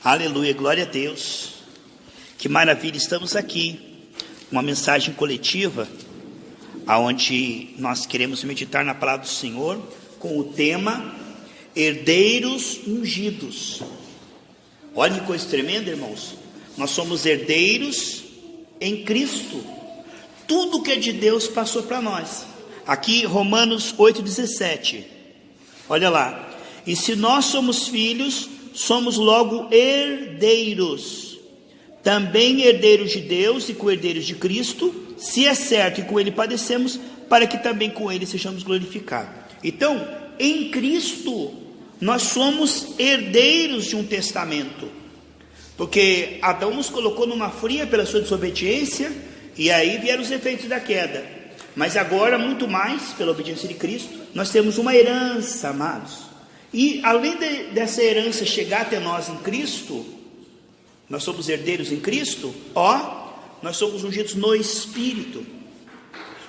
Aleluia, glória a Deus. Que maravilha, estamos aqui. Uma mensagem coletiva, onde nós queremos meditar na palavra do Senhor, com o tema Herdeiros Ungidos. Olha que coisa tremenda, irmãos. Nós somos herdeiros em Cristo. Tudo que é de Deus passou para nós. Aqui, Romanos 8,17. Olha lá. E se nós somos filhos, somos logo herdeiros, também herdeiros de Deus e co-herdeiros de Cristo, se é certo que com Ele padecemos, para que também com Ele sejamos glorificados. Então, em Cristo, nós somos herdeiros de um testamento, porque Adão nos colocou numa fria pela sua desobediência, e aí vieram os efeitos da queda. Mas agora, muito mais, pela obediência de Cristo, nós temos uma herança, amados. E além dessa herança chegar até nós em Cristo, nós somos herdeiros em Cristo, nós somos ungidos no Espírito.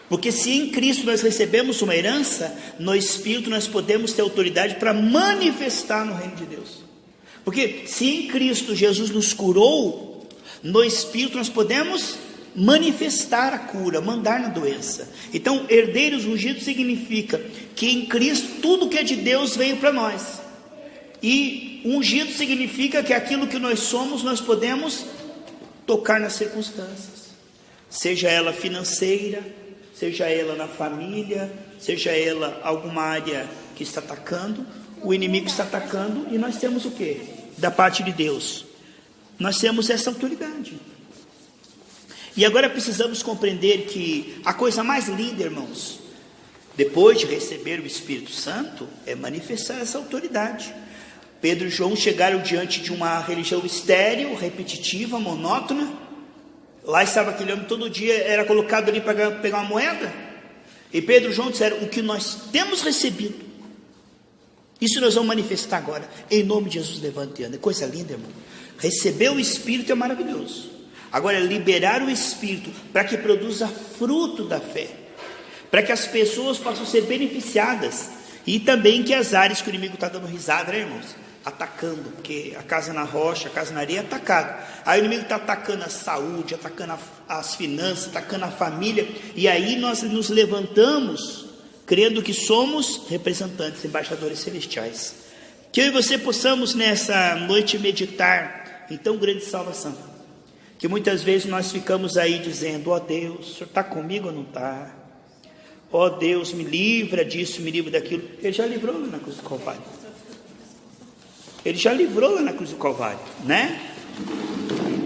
Porque se em Cristo nós recebemos uma herança, no Espírito nós podemos ter autoridade para manifestar no reino de Deus. Porque se em Cristo Jesus nos curou, no Espírito nós podemos manifestar a cura, mandar na doença. Então, herdeiros ungidos significa que em Cristo tudo que é de Deus veio para nós. E ungido significa que aquilo que nós somos, nós podemos tocar nas circunstâncias, seja ela financeira, seja ela na família, seja ela alguma área que está atacando, o inimigo está atacando, e nós temos o quê? Da parte de Deus, nós temos essa autoridade. E agora precisamos compreender que a coisa mais linda, irmãos, depois de receber o Espírito Santo, é manifestar essa autoridade. Pedro e João chegaram diante de uma religião estéril, repetitiva, monótona. Lá estava aquele homem, todo dia era colocado ali para pegar uma moeda. E Pedro e João disseram: o que nós temos recebido, isso nós vamos manifestar agora. Em nome de Jesus, levante e anda. Coisa linda, irmão. Receber o Espírito é maravilhoso. Agora, liberar o Espírito para que produza fruto da fé, para que as pessoas possam ser beneficiadas, e também que as áreas que o inimigo está dando risada, né, irmãos? Atacando, porque a casa na rocha, a casa na areia é atacado. Aí o inimigo está atacando a saúde, atacando as finanças, atacando a família, e aí nós nos levantamos, crendo que somos representantes, embaixadores celestiais. Que eu e você possamos nessa noite meditar em tão grande salvação, que muitas vezes nós ficamos aí dizendo: ó Deus, o Senhor está comigo ou não está? Ó Deus, me livra disso, me livra daquilo. Ele já livrou lá na cruz do Calvário. Ele já livrou lá na cruz do Calvário, né?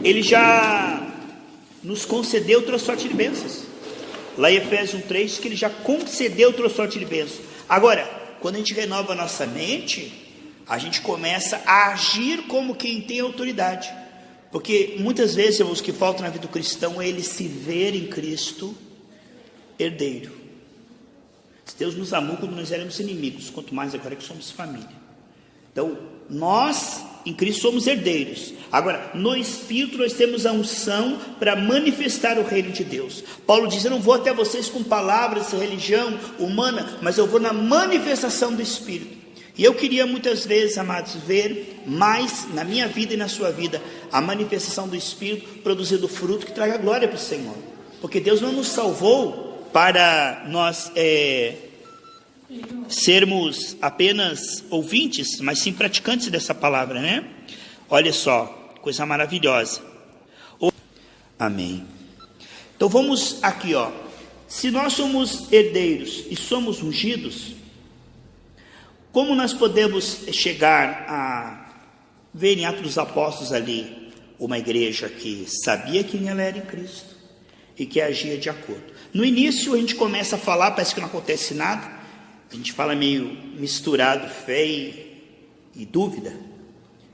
Ele já nos concedeu o transporte de bênçãos. Lá em Efésios 1:3 diz que Ele já concedeu o transporte de bênçãos. Agora, quando a gente renova a nossa mente, a gente começa a agir como quem tem autoridade. Porque muitas vezes, irmãos, o que falta na vida do cristão é ele se ver em Cristo herdeiro. Se Deus nos amou quando nós éramos inimigos, quanto mais agora que somos família. Então, nós em Cristo somos herdeiros. Agora, no Espírito nós temos a unção para manifestar o reino de Deus. Paulo diz: eu não vou até vocês com palavras de religião humana, mas eu vou na manifestação do Espírito. E eu queria muitas vezes, amados, ver mais na minha vida e na sua vida a manifestação do Espírito produzindo fruto que traga glória para o Senhor. Porque Deus não nos salvou para nós sermos apenas ouvintes, mas sim praticantes dessa palavra, né? Olha só, coisa maravilhosa. Amém. Então vamos aqui, se nós somos herdeiros e somos ungidos, como nós podemos chegar a ver em Atos dos Apóstolos ali uma igreja que sabia quem ela era em Cristo e que agia de acordo? No início a gente começa a falar, parece que não acontece nada, a gente fala meio misturado fé e dúvida,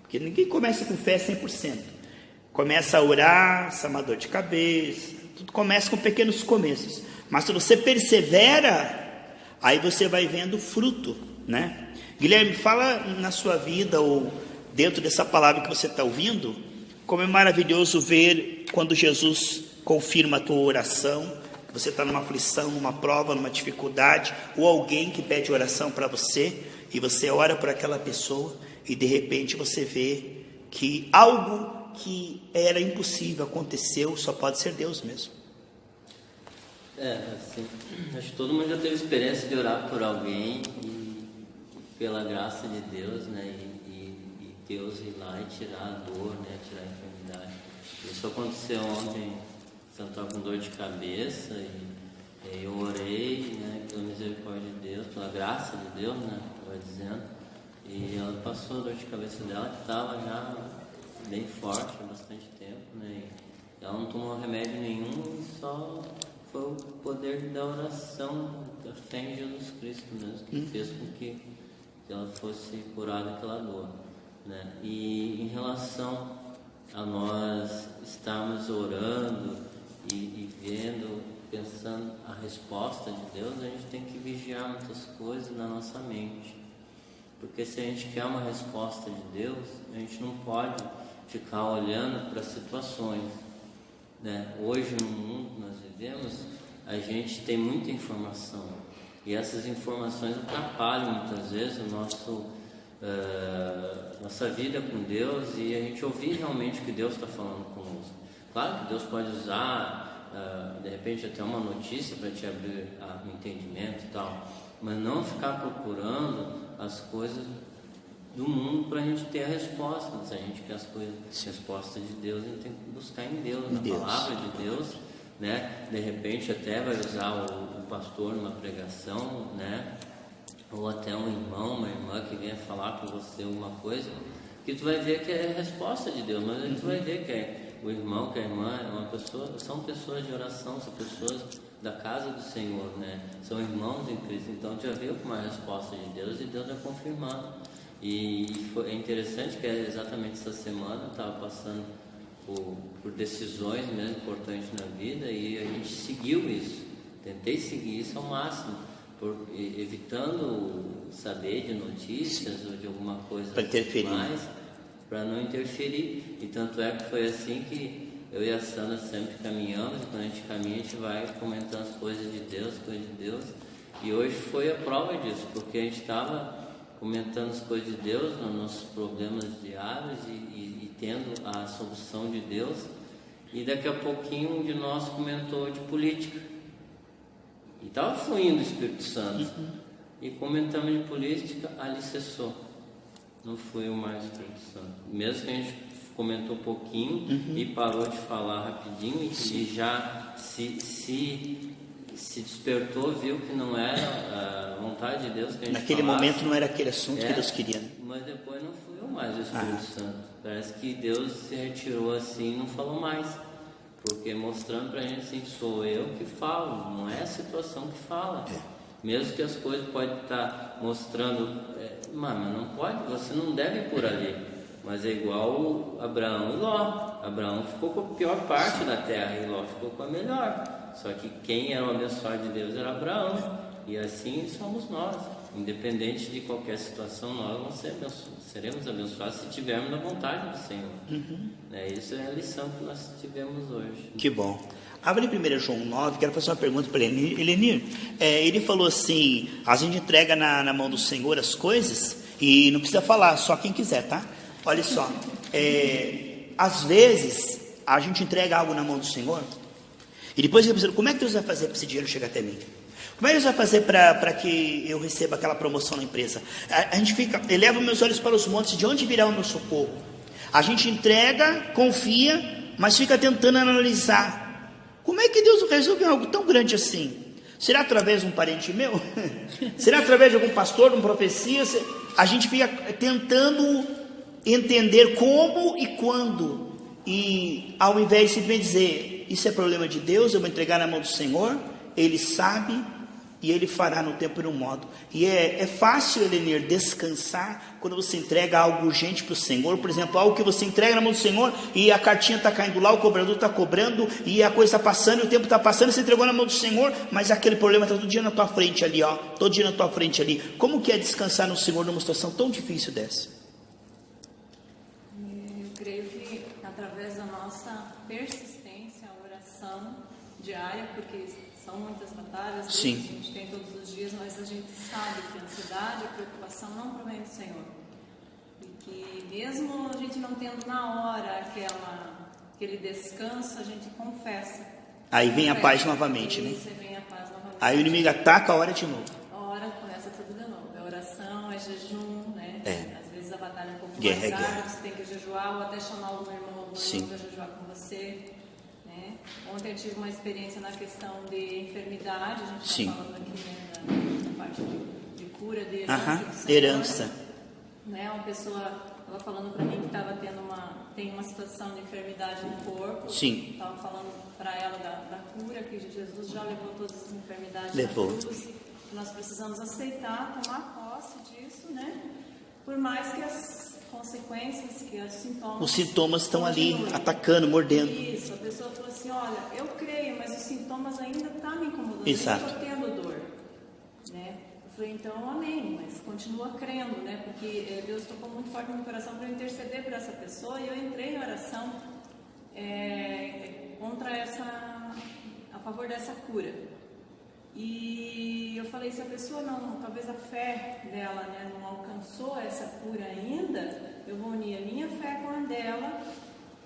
porque ninguém começa com fé 100%, começa a orar, uma dor de cabeça, tudo começa com pequenos começos, mas se você persevera, aí você vai vendo fruto, né? Guilherme, fala na sua vida ou dentro dessa palavra que você está ouvindo, como é maravilhoso ver quando Jesus confirma a tua oração. Você está numa aflição, numa prova, numa dificuldade, ou alguém que pede oração para você, e você ora por aquela pessoa, e de repente você vê que algo que era impossível aconteceu, só pode ser Deus mesmo. Assim, acho que todo mundo já teve experiência de orar por alguém e pela graça de Deus, né, e Deus ir lá e tirar a dor, né, tirar a enfermidade. Isso aconteceu ontem, eu estava com dor de cabeça e eu orei, né, pela misericórdia de Deus, pela graça de Deus, né, estava dizendo, e ela passou a dor de cabeça dela, que estava já bem forte há bastante tempo, né, e ela não tomou remédio nenhum, só foi o poder da oração, da fé em Jesus Cristo mesmo, que fez com que ela fosse curada pela dor, né? E em relação a nós estarmos orando e vendo, pensando a resposta de Deus, a gente tem que vigiar muitas coisas na nossa mente, porque se a gente quer uma resposta de Deus, a gente não pode ficar olhando para situações, né? Hoje no mundo que nós vivemos, a gente tem muita informação e essas informações atrapalham muitas vezes nossa vida com Deus e a gente ouvir realmente o que Deus está falando conosco. Claro que Deus pode usar de repente até uma notícia para te abrir o entendimento e tal, mas não ficar procurando as coisas do mundo para a gente ter a resposta. Se a gente quer as respostas de Deus, a gente tem que buscar em Deus, na palavra de Deus, né? De repente até vai usar o pastor numa pregação, né? Ou até um irmão, uma irmã que venha falar com você alguma coisa, que tu vai ver que é a resposta de Deus, mas aí tu vai ver que o irmão, que a irmã é uma pessoa, são pessoas de oração, são pessoas da casa do Senhor, né? São irmãos em Cristo, então tu já viu com uma resposta de Deus e Deus vai confirmando. E é interessante que exatamente essa semana eu estava passando por decisões mesmo importantes na vida e a gente seguiu isso, tentei seguir isso ao máximo, evitando saber de notícias ou de alguma coisa mais, para não interferir. E tanto é que foi assim que eu e a Sandra sempre caminhamos, e quando a gente caminha a gente vai comentando as coisas de Deus, e hoje foi a prova disso, porque a gente estava comentando as coisas de Deus, nos nossos problemas diários e tendo a solução de Deus, e daqui a pouquinho um de nós comentou de política, e estava fluindo o Espírito Santo, e comentamos de política, ali cessou, não fluiu mais o Espírito Santo, mesmo que a gente comentou um pouquinho e parou de falar rapidinho e já se despertou, viu que não era a vontade de Deus que a gente naquele falasse. Momento não era aquele assunto que Deus queria, né? Mas depois não fluiu mais o Espírito Santo. Parece que Deus se retirou assim e não falou mais, porque mostrando pra gente assim, sou eu que falo, não é a situação que fala. Mesmo que as coisas podem estar mostrando, mas não pode, você não deve ir por ali. Mas é igual Abraão e Ló. Abraão ficou com a pior parte da terra e Ló ficou com a melhor. Só que quem era o abençoado de Deus era Abraão. E assim somos nós. Independente de qualquer situação, nós vamos seremos abençoados se tivermos na vontade do Senhor. Isso é a lição que nós tivemos hoje. Que bom. Abre em 1 João 9, quero fazer uma pergunta para ele. Elenir, ele falou assim, a gente entrega na mão do Senhor as coisas e não precisa falar, só quem quiser, tá? Olha só, às vezes a gente entrega algo na mão do Senhor e depois fica pensando, como é que Deus vai fazer para esse dinheiro chegar até mim? Como é que Deus vai fazer para que eu receba aquela promoção na empresa? A gente eleva meus olhos para os montes, de onde virá o meu socorro? A gente entrega, confia, mas fica tentando analisar, como é que Deus resolve algo tão grande assim? Será através de um parente meu? Será através de algum pastor, de uma profecia? A gente fica tentando entender como e quando, e ao invés de simplesmente dizer, isso é problema de Deus, eu vou entregar na mão do Senhor, Ele sabe e Ele fará no tempo e no modo. E é fácil, Elenir, descansar quando você entrega algo urgente para o Senhor. Por exemplo, algo que você entrega na mão do Senhor e a cartinha está caindo lá, o cobrador está cobrando e a coisa está passando, e o tempo está passando, você entregou na mão do Senhor, mas aquele problema está todo dia na tua frente ali, todo dia na tua frente ali. Como que é descansar no Senhor numa situação tão difícil dessa? Eu creio que através da nossa persistência, a oração diária, porque são muitas batalhas que a gente tem todos os dias, mas a gente sabe que a ansiedade, a preocupação não provém do Senhor. E que mesmo a gente não tendo na hora aquele descanso, a gente confessa. Aí vem a paz novamente, né? Isso, aí vem a paz novamente. Aí o inimigo ataca, a hora de novo. A hora começa tudo de novo. É oração, é jejum, né? É. Às vezes a batalha é um pouco Guerra mais é guerra. árduo, você tem que jejuar ou até chamar algum irmão Sim. para jejuar com você. Né? Ontem eu tive uma experiência na questão de enfermidade, a gente Sim. está falando aqui, né, na parte de cura, de herança. Aham, do Senhor. herança. Né? Uma pessoa estava falando para mim que tem uma situação de enfermidade no corpo. Sim. Estava falando para ela da cura, que Jesus já levou todas as enfermidades Levou. na cruz. Nós precisamos aceitar, tomar posse disso, né? Por mais que as consequências, que os sintomas... Os sintomas estão ali, continuem. atacando, mordendo. Isso, a pessoa falou assim, olha, eu creio, mas os sintomas ainda estão me incomodando. Exato. Eu estou tendo dor. Né? Eu falei, então, amém, mas continua crendo, né? Porque Deus tocou muito forte no meu coração para eu interceder por essa pessoa, e eu entrei em oração a favor dessa cura. E eu falei, se a pessoa não, talvez a fé dela, né, não alcançou essa cura ainda, eu vou unir a minha fé com a dela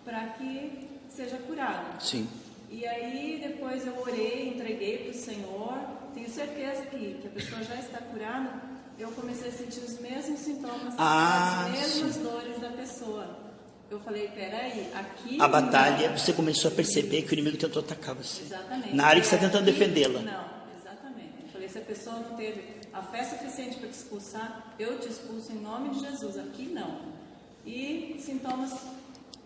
para que seja curada. Sim. E aí depois eu orei, entreguei para o Senhor, tenho certeza que a pessoa já está curada. Eu comecei a sentir os mesmos sintomas, as mesmas dores da pessoa. Eu falei, peraí, aqui... A batalha, você começou a perceber que o inimigo tentou atacar você. Exatamente. Na área que você está tentando defendê-la. Não, exatamente. Eu falei, se a pessoa não teve a fé suficiente para te expulsar, eu te expulso em nome de Jesus. Aqui não. E sintomas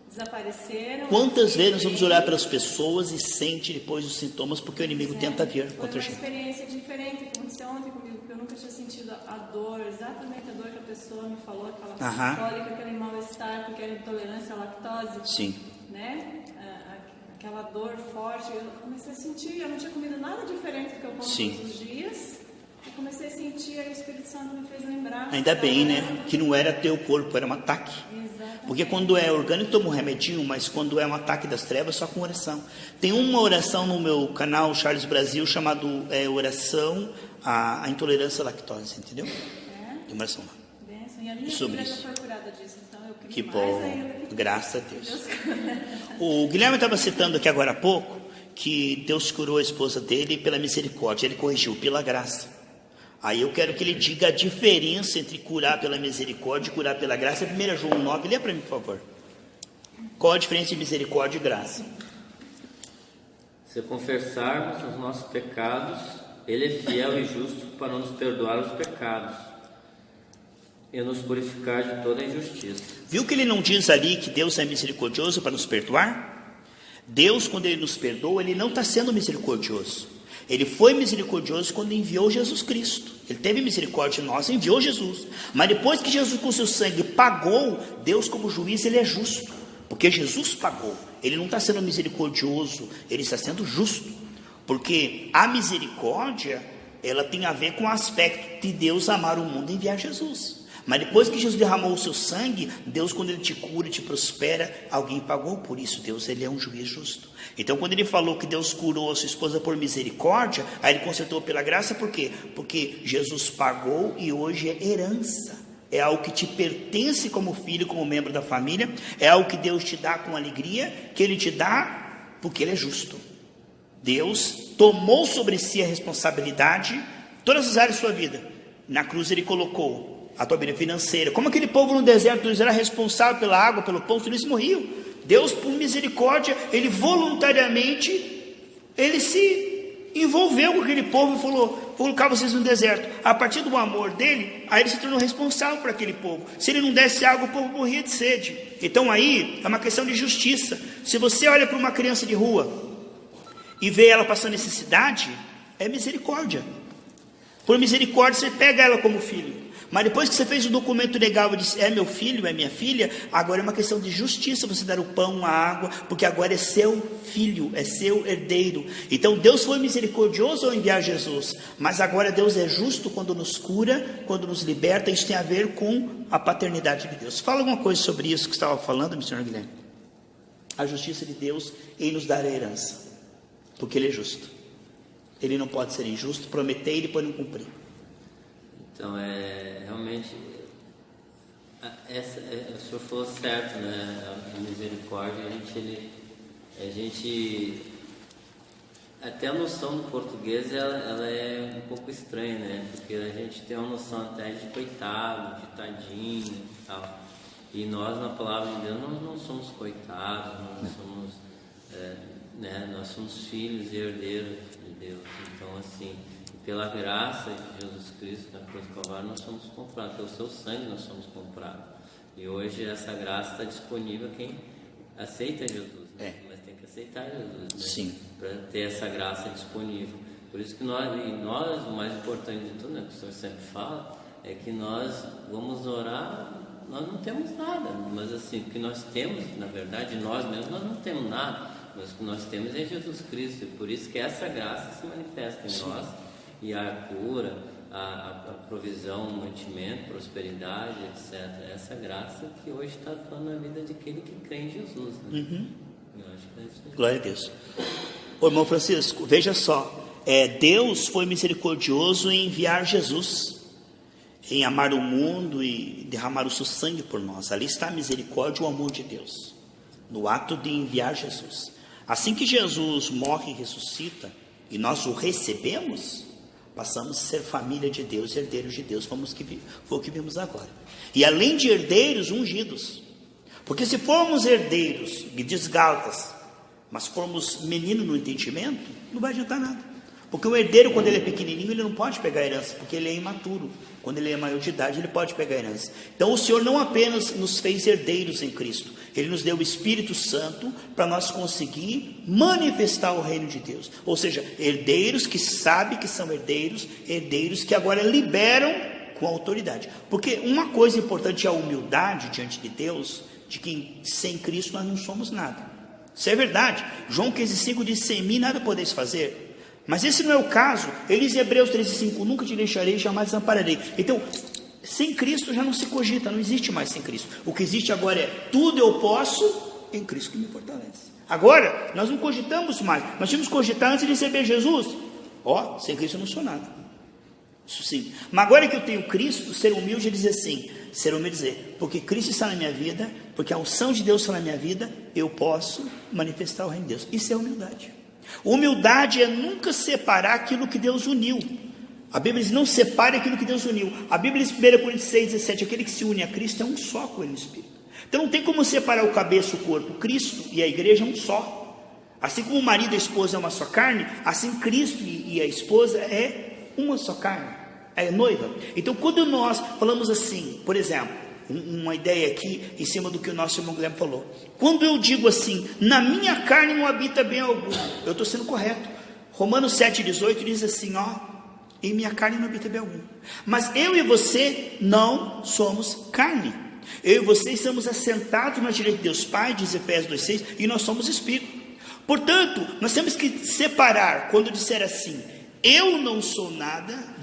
desapareceram. Quantas vezes nós vamos orar pelas pessoas e sente depois os sintomas, porque o inimigo tenta vir Foi contra a uma gente. experiência diferente que aconteceu ontem comigo, porque eu nunca tinha sentido a dor, exatamente a dor que a pessoa me falou, aquela cólica, aquele mal-estar, porque era intolerância à lactose. Sim. Né? Aquela dor forte, eu comecei a sentir, eu não tinha comido nada diferente do que eu como todos os dias. Eu comecei a sentir, aí o Espírito Santo me fez lembrar. Ainda bem, né? Que não era teu corpo, era um ataque. Exatamente. Porque quando é orgânico, toma um remedinho, mas quando é um ataque das trevas, só com oração. Tem uma oração no meu canal, Charles Brasil, chamado oração à intolerância à lactose, entendeu? Tem uma oração lá. Benção. E a minha Sobre filha isso. já foi curada disso, então eu queria Que mais bom, ainda. graças a Deus. O Guilherme estava citando aqui agora há pouco que Deus curou a esposa dele pela misericórdia, ele corrigiu pela graça. Aí eu quero que ele diga a diferença entre curar pela misericórdia e curar pela graça. 1 João 9, lê para mim, por favor. Qual a diferença de misericórdia e graça? Se confessarmos os nossos pecados, Ele é fiel e justo para nos perdoar os pecados e nos purificar de toda injustiça. Viu que ele não diz ali que Deus é misericordioso para nos perdoar? Deus, quando Ele nos perdoa, Ele não está sendo misericordioso. Ele foi misericordioso quando enviou Jesus Cristo. Ele teve misericórdia de nós, enviou Jesus. Mas depois que Jesus com seu sangue pagou, Deus como juiz, Ele é justo. Porque Jesus pagou. Ele não está sendo misericordioso, Ele está sendo justo. Porque a misericórdia, ela tem a ver com o aspecto de Deus amar o mundo e enviar Jesus. Mas depois que Jesus derramou o seu sangue, Deus, quando Ele te cura e te prospera, alguém pagou por isso. Deus, Ele é um juiz justo. Então, quando Ele falou que Deus curou a sua esposa por misericórdia, aí Ele consertou pela graça, por quê? Porque Jesus pagou e hoje é herança. É algo que te pertence como filho, como membro da família. É algo que Deus te dá com alegria, que Ele te dá porque Ele é justo. Deus tomou sobre si a responsabilidade, todas as áreas da sua vida. Na cruz Ele colocou a tua vida financeira. Como aquele povo no deserto, eles eram responsáveis pela água, pelo pão, eles morriam. Deus, por misericórdia, Ele voluntariamente, Ele se envolveu com aquele povo e falou, vou colocar vocês no deserto. A partir do amor dele, aí Ele se tornou responsável por aquele povo. Se Ele não desse água, o povo morria de sede. Então aí, é uma questão de justiça. Se você olha para uma criança de rua e vê ela passando necessidade, é misericórdia. Por misericórdia, você pega ela como filho. Mas depois que você fez o documento legal e disse, é meu filho, é minha filha, agora é uma questão de justiça você dar o pão, a água, porque agora é seu filho, é seu herdeiro. Então Deus foi misericordioso ao enviar Jesus, mas agora Deus é justo quando nos cura, quando nos liberta. Isso tem a ver com a paternidade de Deus. Fala alguma coisa sobre isso que você estava falando, missionário Guilherme. A justiça de Deus em nos dar a herança, porque Ele é justo. Ele não pode ser injusto, prometer e depois não cumprir. Então, realmente, O senhor falou certo, né? A misericórdia, a gente até a noção do português ela é um pouco estranha, né? Porque a gente tem uma noção até de coitado, de tadinho e tal. E nós, na palavra de Deus, não somos coitados, não somos, né? Nós somos filhos e herdeiros de Deus. Então, assim, pela graça de Jesus Cristo na cruz do Calvário, nós somos comprados. Pelo seu sangue nós somos comprados. E hoje essa graça está disponível a quem aceita Jesus, né? Mas tem que aceitar Jesus, né? Sim. Para ter essa graça disponível. Por isso que nós, o mais importante de tudo, né, que o senhor sempre fala, é que nós vamos orar. Nós não temos nada, mas assim, o que nós temos, na verdade, nós mesmos, nós não temos nada, mas o que nós temos é Jesus Cristo, e por isso que essa graça se manifesta em nós, e a cura, a provisão, o mantimento, prosperidade, etc. Essa graça que hoje está atuando na vida de aquele que crê em Jesus, né? Eu acho que é isso aí. Glória a Deus. Ô, irmão Francisco, veja só, Deus foi misericordioso em enviar Jesus, em amar o mundo e derramar o seu sangue por nós. Ali está a misericórdia e o amor de Deus, no ato de enviar Jesus. Assim que Jesus morre e ressuscita, e nós o recebemos, passamos a ser família de Deus, herdeiros de Deus. Foi o que vimos agora. E além de herdeiros, ungidos. Porque se formos herdeiros, que diz Gálatas, mas formos menino no entendimento, não vai adiantar nada. Porque o herdeiro, quando ele é pequenininho, ele não pode pegar a herança, porque ele é imaturo. Quando ele é maior de idade, ele pode pegar a herança. Então o Senhor não apenas nos fez herdeiros em Cristo, Ele nos deu o Espírito Santo para nós conseguir manifestar o reino de Deus. Ou seja, herdeiros que sabem que são herdeiros, herdeiros que agora liberam com autoridade. Porque uma coisa importante é a humildade diante de Deus, de que sem Cristo nós não somos nada. Isso é verdade. João 15,5 diz: sem mim nada podeis fazer. Mas esse não é o caso. Ele diz em Hebreus 13,5: nunca te deixarei, jamais desampararei. Então, sem Cristo já não se cogita, não existe mais sem Cristo. O que existe agora é: tudo eu posso em Cristo que me fortalece. Agora, nós não cogitamos mais. Nós tínhamos que cogitar antes de receber Jesus. Sem Cristo eu não sou nada. Isso sim. Mas agora que eu tenho Cristo, ser humilde é dizer assim: ser humilde é dizer, porque Cristo está na minha vida, porque a unção de Deus está na minha vida, eu posso manifestar o reino de Deus. Isso é humildade. Humildade é nunca separar aquilo que Deus uniu. A Bíblia diz: não separe aquilo que Deus uniu. A Bíblia diz em 1 Coríntios 6,17: aquele que se une a Cristo é um só com ele no Espírito. Então não tem como separar o cabeça e o corpo. Cristo e a igreja é um só. Assim como o marido e a esposa é uma só carne, assim Cristo e a esposa é uma só carne, é noiva. Então quando nós falamos assim, por exemplo, uma ideia aqui em cima do que o nosso irmão Guilherme falou, quando eu digo assim: na minha carne não habita bem algum, eu estou sendo correto. Romanos 7,18 diz assim: em minha carne não habita bem algum. Mas eu e você não somos carne. Eu e você estamos assentados na direita de Deus Pai, diz Efésios 2,6, e nós somos Espírito. Portanto, nós temos que separar. Quando disser assim: eu não sou nada,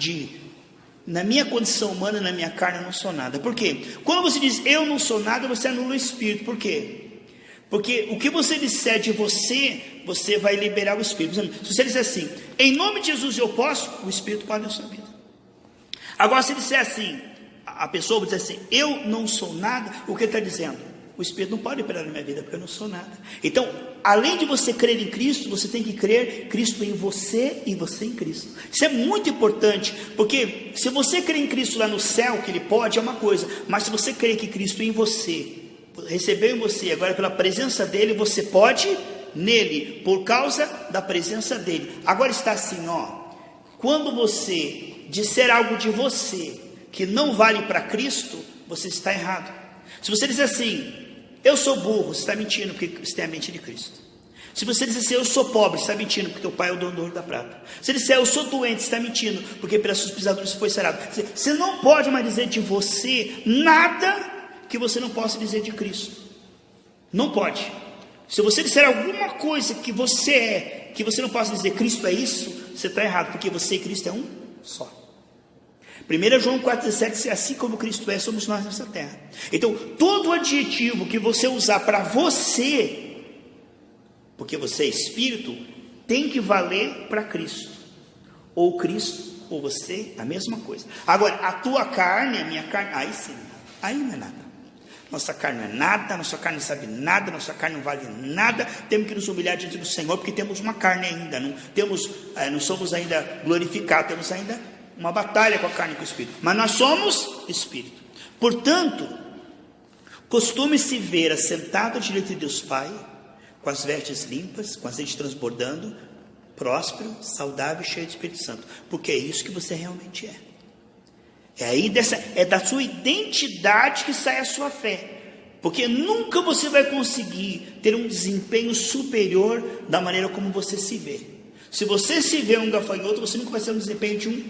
na minha condição humana, na minha carne eu não sou nada. Por quê? Quando você diz eu não sou nada, você anula o Espírito. Por quê? Porque o que você disser de você, você vai liberar o Espírito. Se você disser assim: em nome de Jesus eu posso, o Espírito pode na sua vida. Agora, se disser assim, a pessoa vai dizer assim: eu não sou nada, o que ele está dizendo? O Espírito não pode operar na minha vida, porque eu não sou nada. Então, além de você crer em Cristo, você tem que crer Cristo em você e você em Cristo. Isso é muito importante, porque se você crer em Cristo lá no céu, que Ele pode, é uma coisa. Mas se você crer que Cristo em você, recebeu em você, agora pela presença dEle, você pode nele, por causa da presença dEle. Agora está assim, quando você disser algo de você que não vale para Cristo, você está errado. Se você dizer assim: eu sou burro, você está mentindo, porque você tem a mente de Cristo. Se você disser assim: eu sou pobre, você está mentindo, porque teu pai é o dono do ouro da prata. Se você disser: eu sou doente, você está mentindo, porque pelas suas pisaduras você foi sarado. Você não pode mais dizer de você nada que você não possa dizer de Cristo. Não pode. Se você disser alguma coisa que você é, que você não possa dizer Cristo é isso, você está errado, porque você e Cristo é um só. 1 João 4,17: assim como Cristo é, somos nós nessa terra. Então, todo adjetivo que você usar para você, porque você é Espírito, tem que valer para Cristo. Ou Cristo, ou você, a mesma coisa. Agora, a tua carne, a minha carne, aí sim, aí não é nada. nossa carne não é nada, nossa carne não sabe nada, nossa carne não vale nada, temos que nos humilhar diante do Senhor, porque temos uma carne ainda, não somos ainda glorificados, temos ainda uma batalha com a carne e com o Espírito, mas nós somos Espírito. Portanto, costume-se ver assentado diante de Deus Pai, com as vestes limpas, com azeite transbordando, próspero, saudável e cheio do Espírito Santo, porque é isso que você realmente é. É da sua identidade que sai a sua fé, porque nunca você vai conseguir ter um desempenho superior da maneira como você se vê. Se você se vê um gafanhoto, você nunca vai ter um desempenho de um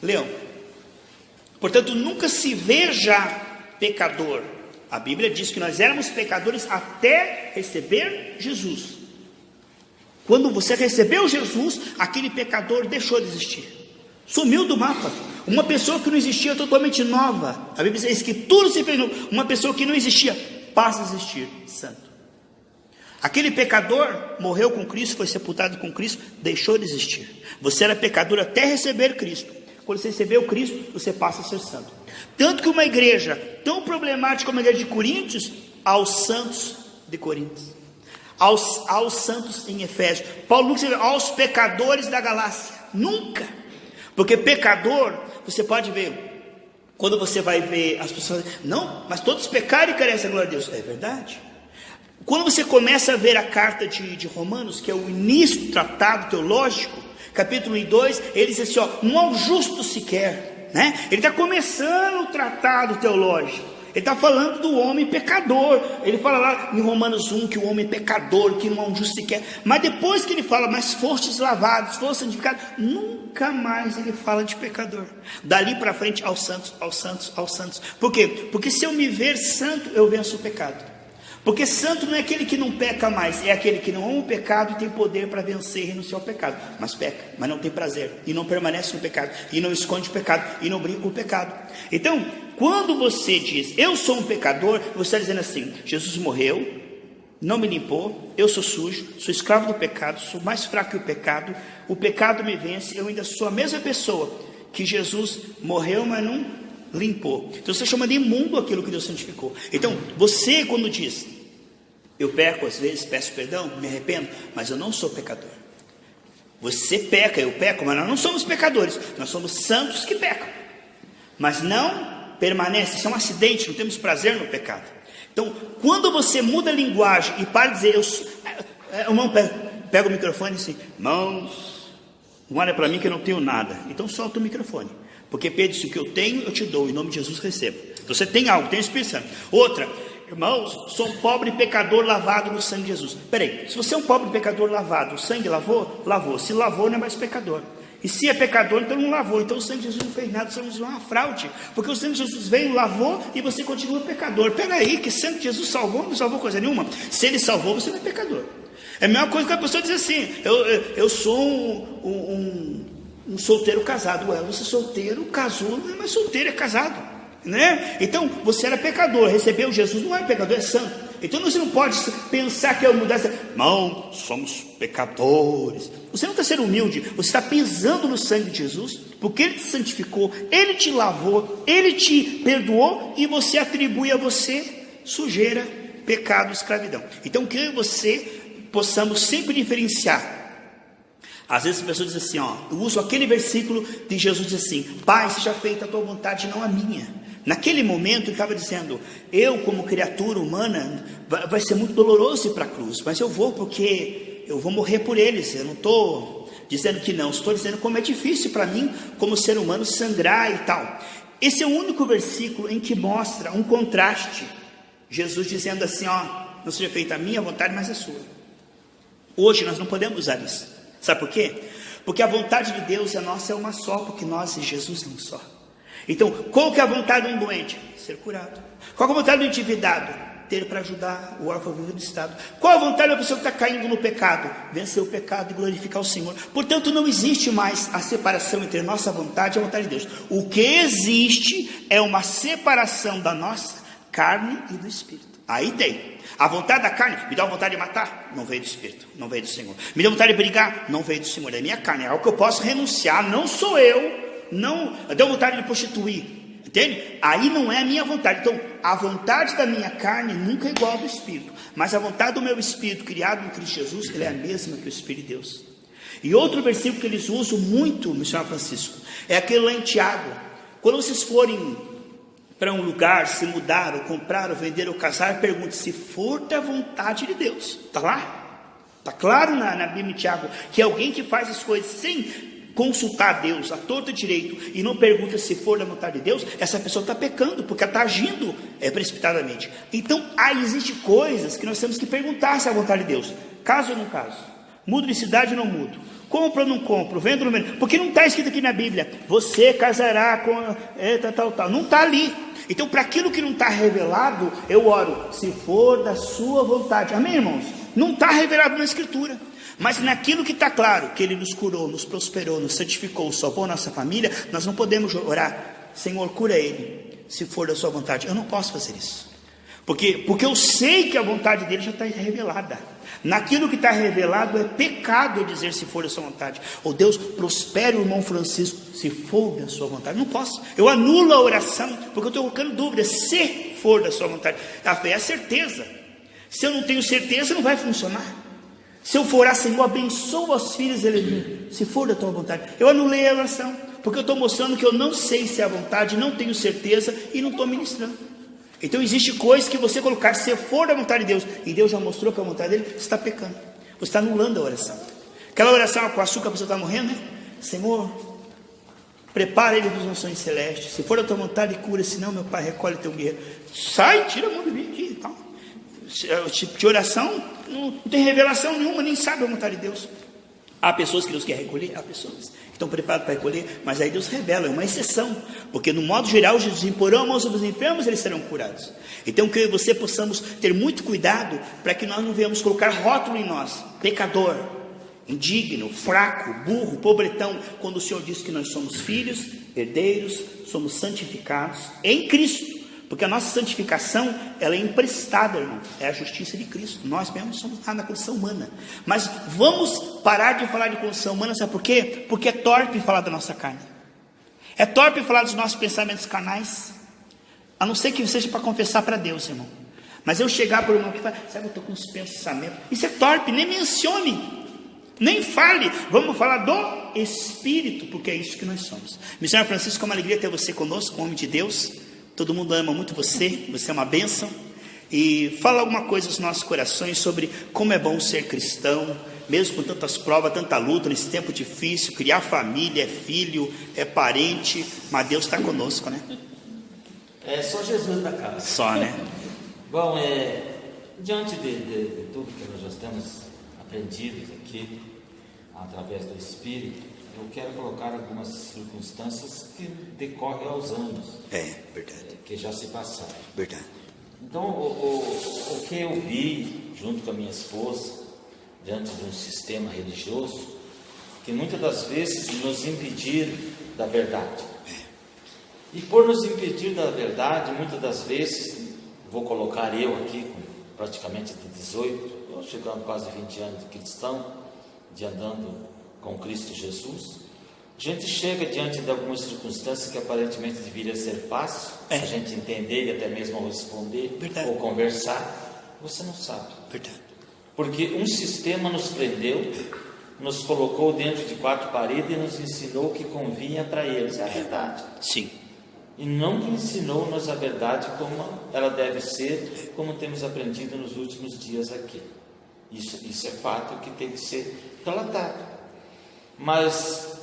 leão. Portanto, nunca se veja pecador. A Bíblia diz que nós éramos pecadores até receber Jesus. Quando você recebeu Jesus, aquele pecador deixou de existir, sumiu do mapa. Uma pessoa que não existia, totalmente nova. A Bíblia diz que tudo se fez novo. Uma pessoa que não existia passa a existir, santo. Aquele pecador morreu com Cristo, foi sepultado com Cristo, deixou de existir. Você era pecador até receber Cristo. Quando você recebeu Cristo, você passa a ser santo. Tanto que uma igreja tão problemática como a igreja de Coríntios, aos santos de Coríntios, aos santos em Efésios, Paulo nunca escreveu aos pecadores da Galácia, nunca. Porque pecador, você pode ver, quando você vai ver as pessoas, não, mas todos pecaram e carecem da glória de Deus. É verdade. Quando você começa a ver a carta de Romanos, que é o início do tratado teológico, capítulo 1 e 2, ele diz assim, não há um justo sequer, né? Ele está começando o tratado teológico. Ele está falando do homem pecador. Ele fala lá em Romanos 1 que o homem é pecador, que não há um justo sequer. Mas depois que ele fala, mas fostes lavados, fostes santificados, nunca mais ele fala de pecador. Dali para frente, aos santos, aos santos, aos santos. Por quê? Porque se eu me ver santo, eu venço o pecado. Porque santo não é aquele que não peca mais, é aquele que não ama o pecado e tem poder para vencer e renunciar ao pecado. Mas peca, mas não tem prazer, e não permanece no pecado, e não esconde o pecado, e não brinca com o pecado. Então, quando você diz, eu sou um pecador, você está dizendo assim, Jesus morreu, não me limpou, eu sou sujo, sou escravo do pecado, sou mais fraco que o pecado me vence, eu ainda sou a mesma pessoa que Jesus morreu, mas não limpou. Então você chama de imundo aquilo que Deus santificou. Então, você quando diz, eu peco às vezes, peço perdão, me arrependo, mas eu não sou pecador. Você peca, eu peco, mas nós não somos pecadores, nós somos santos que pecam, mas não permanece, isso é um acidente, não temos prazer no pecado. Então, quando você muda a linguagem e para de dizer, irmão, pega o microfone e assim, irmãos, não olha para mim que eu não tenho nada, então solta o microfone, porque Pedro disse, o que eu tenho eu te dou, em nome de Jesus recebo. Então, você tem algo, tem o Espírito Santo. Outra, irmãos, sou um pobre pecador lavado no sangue de Jesus. Peraí, se você é um pobre pecador lavado, o sangue lavou? Lavou. Se lavou, não é mais pecador. E se é pecador, então não lavou. Então o sangue de Jesus não fez nada, o sangue de Jesus é uma fraude. Porque o sangue de Jesus veio, lavou e você continua pecador. Peraí, que sangue de Jesus salvou? Não salvou coisa nenhuma. Se ele salvou, você não é pecador. É a mesma coisa que a pessoa diz assim, eu sou um solteiro casado. Ué, você solteiro, casou, não é mais solteiro, é casado. Né? Então você era pecador, recebeu Jesus, não é pecador, é santo. Então você não pode pensar que eu mudar, irmão, somos pecadores. Você não está sendo humilde, você está pisando no sangue de Jesus, porque Ele te santificou, Ele te lavou, Ele te perdoou, e você atribui a você sujeira, pecado, escravidão. Então que eu e você possamos sempre diferenciar. Às vezes as pessoas dizem assim, eu uso aquele versículo de Jesus, diz assim, Pai, seja feita a tua vontade, não a minha. Naquele momento ele estava dizendo, eu como criatura humana, vai ser muito doloroso ir para a cruz, mas eu vou porque eu vou morrer por eles. Eu não estou dizendo que não, estou dizendo como é difícil para mim, como ser humano, sangrar e tal. Esse é o único versículo em que mostra um contraste, Jesus dizendo assim, não seja feita a minha vontade, mas a sua. Hoje nós não podemos usar isso. Sabe por quê? Porque a vontade de Deus e a nossa é uma só, porque nós e Jesus é um só. Então, qual que é a vontade de um doente? Ser curado. Qual é a vontade do endividado? Ter para ajudar o órfão vivo do Estado. Qual a vontade da pessoa que está caindo no pecado? Vencer o pecado e glorificar o Senhor. Portanto, não existe mais a separação entre a nossa vontade e a vontade de Deus. O que existe é uma separação da nossa carne e do Espírito. Aí tem. A vontade da carne, me dá vontade de matar? Não veio do Espírito, não veio do Senhor. Me dá vontade de brigar? Não veio do Senhor, é minha carne, é algo que eu posso renunciar, não sou eu. Não, deu vontade de prostituir, Entende? Aí não é a minha vontade. Então, a vontade da minha carne nunca é igual ao do Espírito. Mas a vontade do meu Espírito, criado em Cristo Jesus, ela é a mesma que o Espírito de Deus. E outro versículo que eles usam muito, missionário Francisco, é aquele lá em Tiago. Quando vocês forem para um lugar, se mudar, ou comprar, ou vender, ou casar, pergunte se for da vontade de Deus. Está lá? Está claro na Bíblia de Tiago, que alguém que faz as coisas sem consultar a Deus, a torto e direito, e não pergunta se for da vontade de Deus, essa pessoa está pecando, porque ela está agindo precipitadamente. Então, existem coisas que nós temos que perguntar se é a vontade de Deus. Caso ou não caso? Mudo de cidade ou não mudo? Compro ou não compro? Vendo ou não vendo? Porque não está escrito aqui na Bíblia, você casará com tal. Não está ali. Então, para aquilo que não está revelado, eu oro, se for da sua vontade. Amém, irmãos? Não está revelado na Escritura. Mas naquilo que está claro, que Ele nos curou, nos prosperou, nos santificou, salvou a nossa família, nós não podemos orar, Senhor, cura ele, se for da sua vontade. Eu não posso fazer isso. Porque eu sei que a vontade dele já está revelada. Naquilo que está revelado é pecado eu dizer se for da sua vontade. Ou Deus, prospere o irmão Francisco, se for da sua vontade. Não posso. Eu anulo a oração, porque eu estou colocando dúvida, se for da sua vontade. A fé é a certeza. Se eu não tenho certeza, não vai funcionar. Se eu for orar, Senhor, abençoa os filhos de Levi, se for da tua vontade. Eu anulei a oração, porque eu estou mostrando que eu não sei se é a vontade, não tenho certeza e não estou ministrando. Então existe coisa que você colocar, se for da vontade de Deus, e Deus já mostrou que é a vontade dele, você está pecando. Você está anulando a oração. Aquela oração com açúcar, a pessoa está morrendo, né? Senhor, prepara ele para os nações celestes. Se for da tua vontade, cura, senão meu Pai, recolhe teu guerreiro. Sai, tira a mão de mim aqui e tal. O tipo de oração não tem revelação nenhuma, nem sabe a vontade de Deus. Há pessoas que Deus quer recolher, há pessoas que estão preparadas para recolher, mas aí Deus revela, é uma exceção, porque no modo geral, Jesus imporão a mão sobre os enfermos, eles serão curados. Então que eu e você possamos ter muito cuidado, para que nós não venhamos colocar rótulo em nós, pecador, indigno, fraco, burro, pobretão, quando o Senhor diz que nós somos filhos, herdeiros, somos santificados em Cristo. Porque a nossa santificação, ela é emprestada, irmão. É a justiça de Cristo. Nós mesmos somos na condição humana. Mas vamos parar de falar de condição humana, sabe por quê? Porque é torpe falar da nossa carne. É torpe falar dos nossos pensamentos carnais. A não ser que seja para confessar para Deus, irmão. Mas eu chegar para o irmão que fala, sabe, eu estou com uns pensamentos. Isso é torpe, nem mencione. Nem fale. Vamos falar do Espírito, porque é isso que nós somos. Missionário Francisco, é uma alegria ter você conosco, homem de Deus. Todo mundo ama muito você é uma bênção. E fala alguma coisa aos nossos corações sobre como é bom ser cristão, mesmo com tantas provas, tanta luta, nesse tempo difícil, criar família, é filho, é parente, mas Deus está conosco, né? É só Jesus na casa. Só, né? Bom, diante de tudo que nós já temos aprendido aqui, através do Espírito, eu quero colocar algumas circunstâncias que decorrem aos anos. Verdade. Que já se passaram. Verdade. Então, o que eu vi, junto com a minha esposa, diante de um sistema religioso, que muitas das vezes nos impediram da verdade. E por nos impedir da verdade, muitas das vezes, vou colocar eu aqui, com praticamente de 18, estou chegando quase 20 anos de cristão, de andando com Cristo Jesus, a gente chega diante de algumas circunstâncias que aparentemente deveria ser fácil, a gente entender e até mesmo responder, verdade, ou conversar, você não sabe. Verdade. Porque um sistema nos prendeu, nos colocou dentro de 4 paredes e nos ensinou o que convinha para eles, é a verdade. Sim. E não ensinou-nos a verdade como ela deve ser, como temos aprendido nos últimos dias aqui. Isso é fato que tem que ser relatado. Mas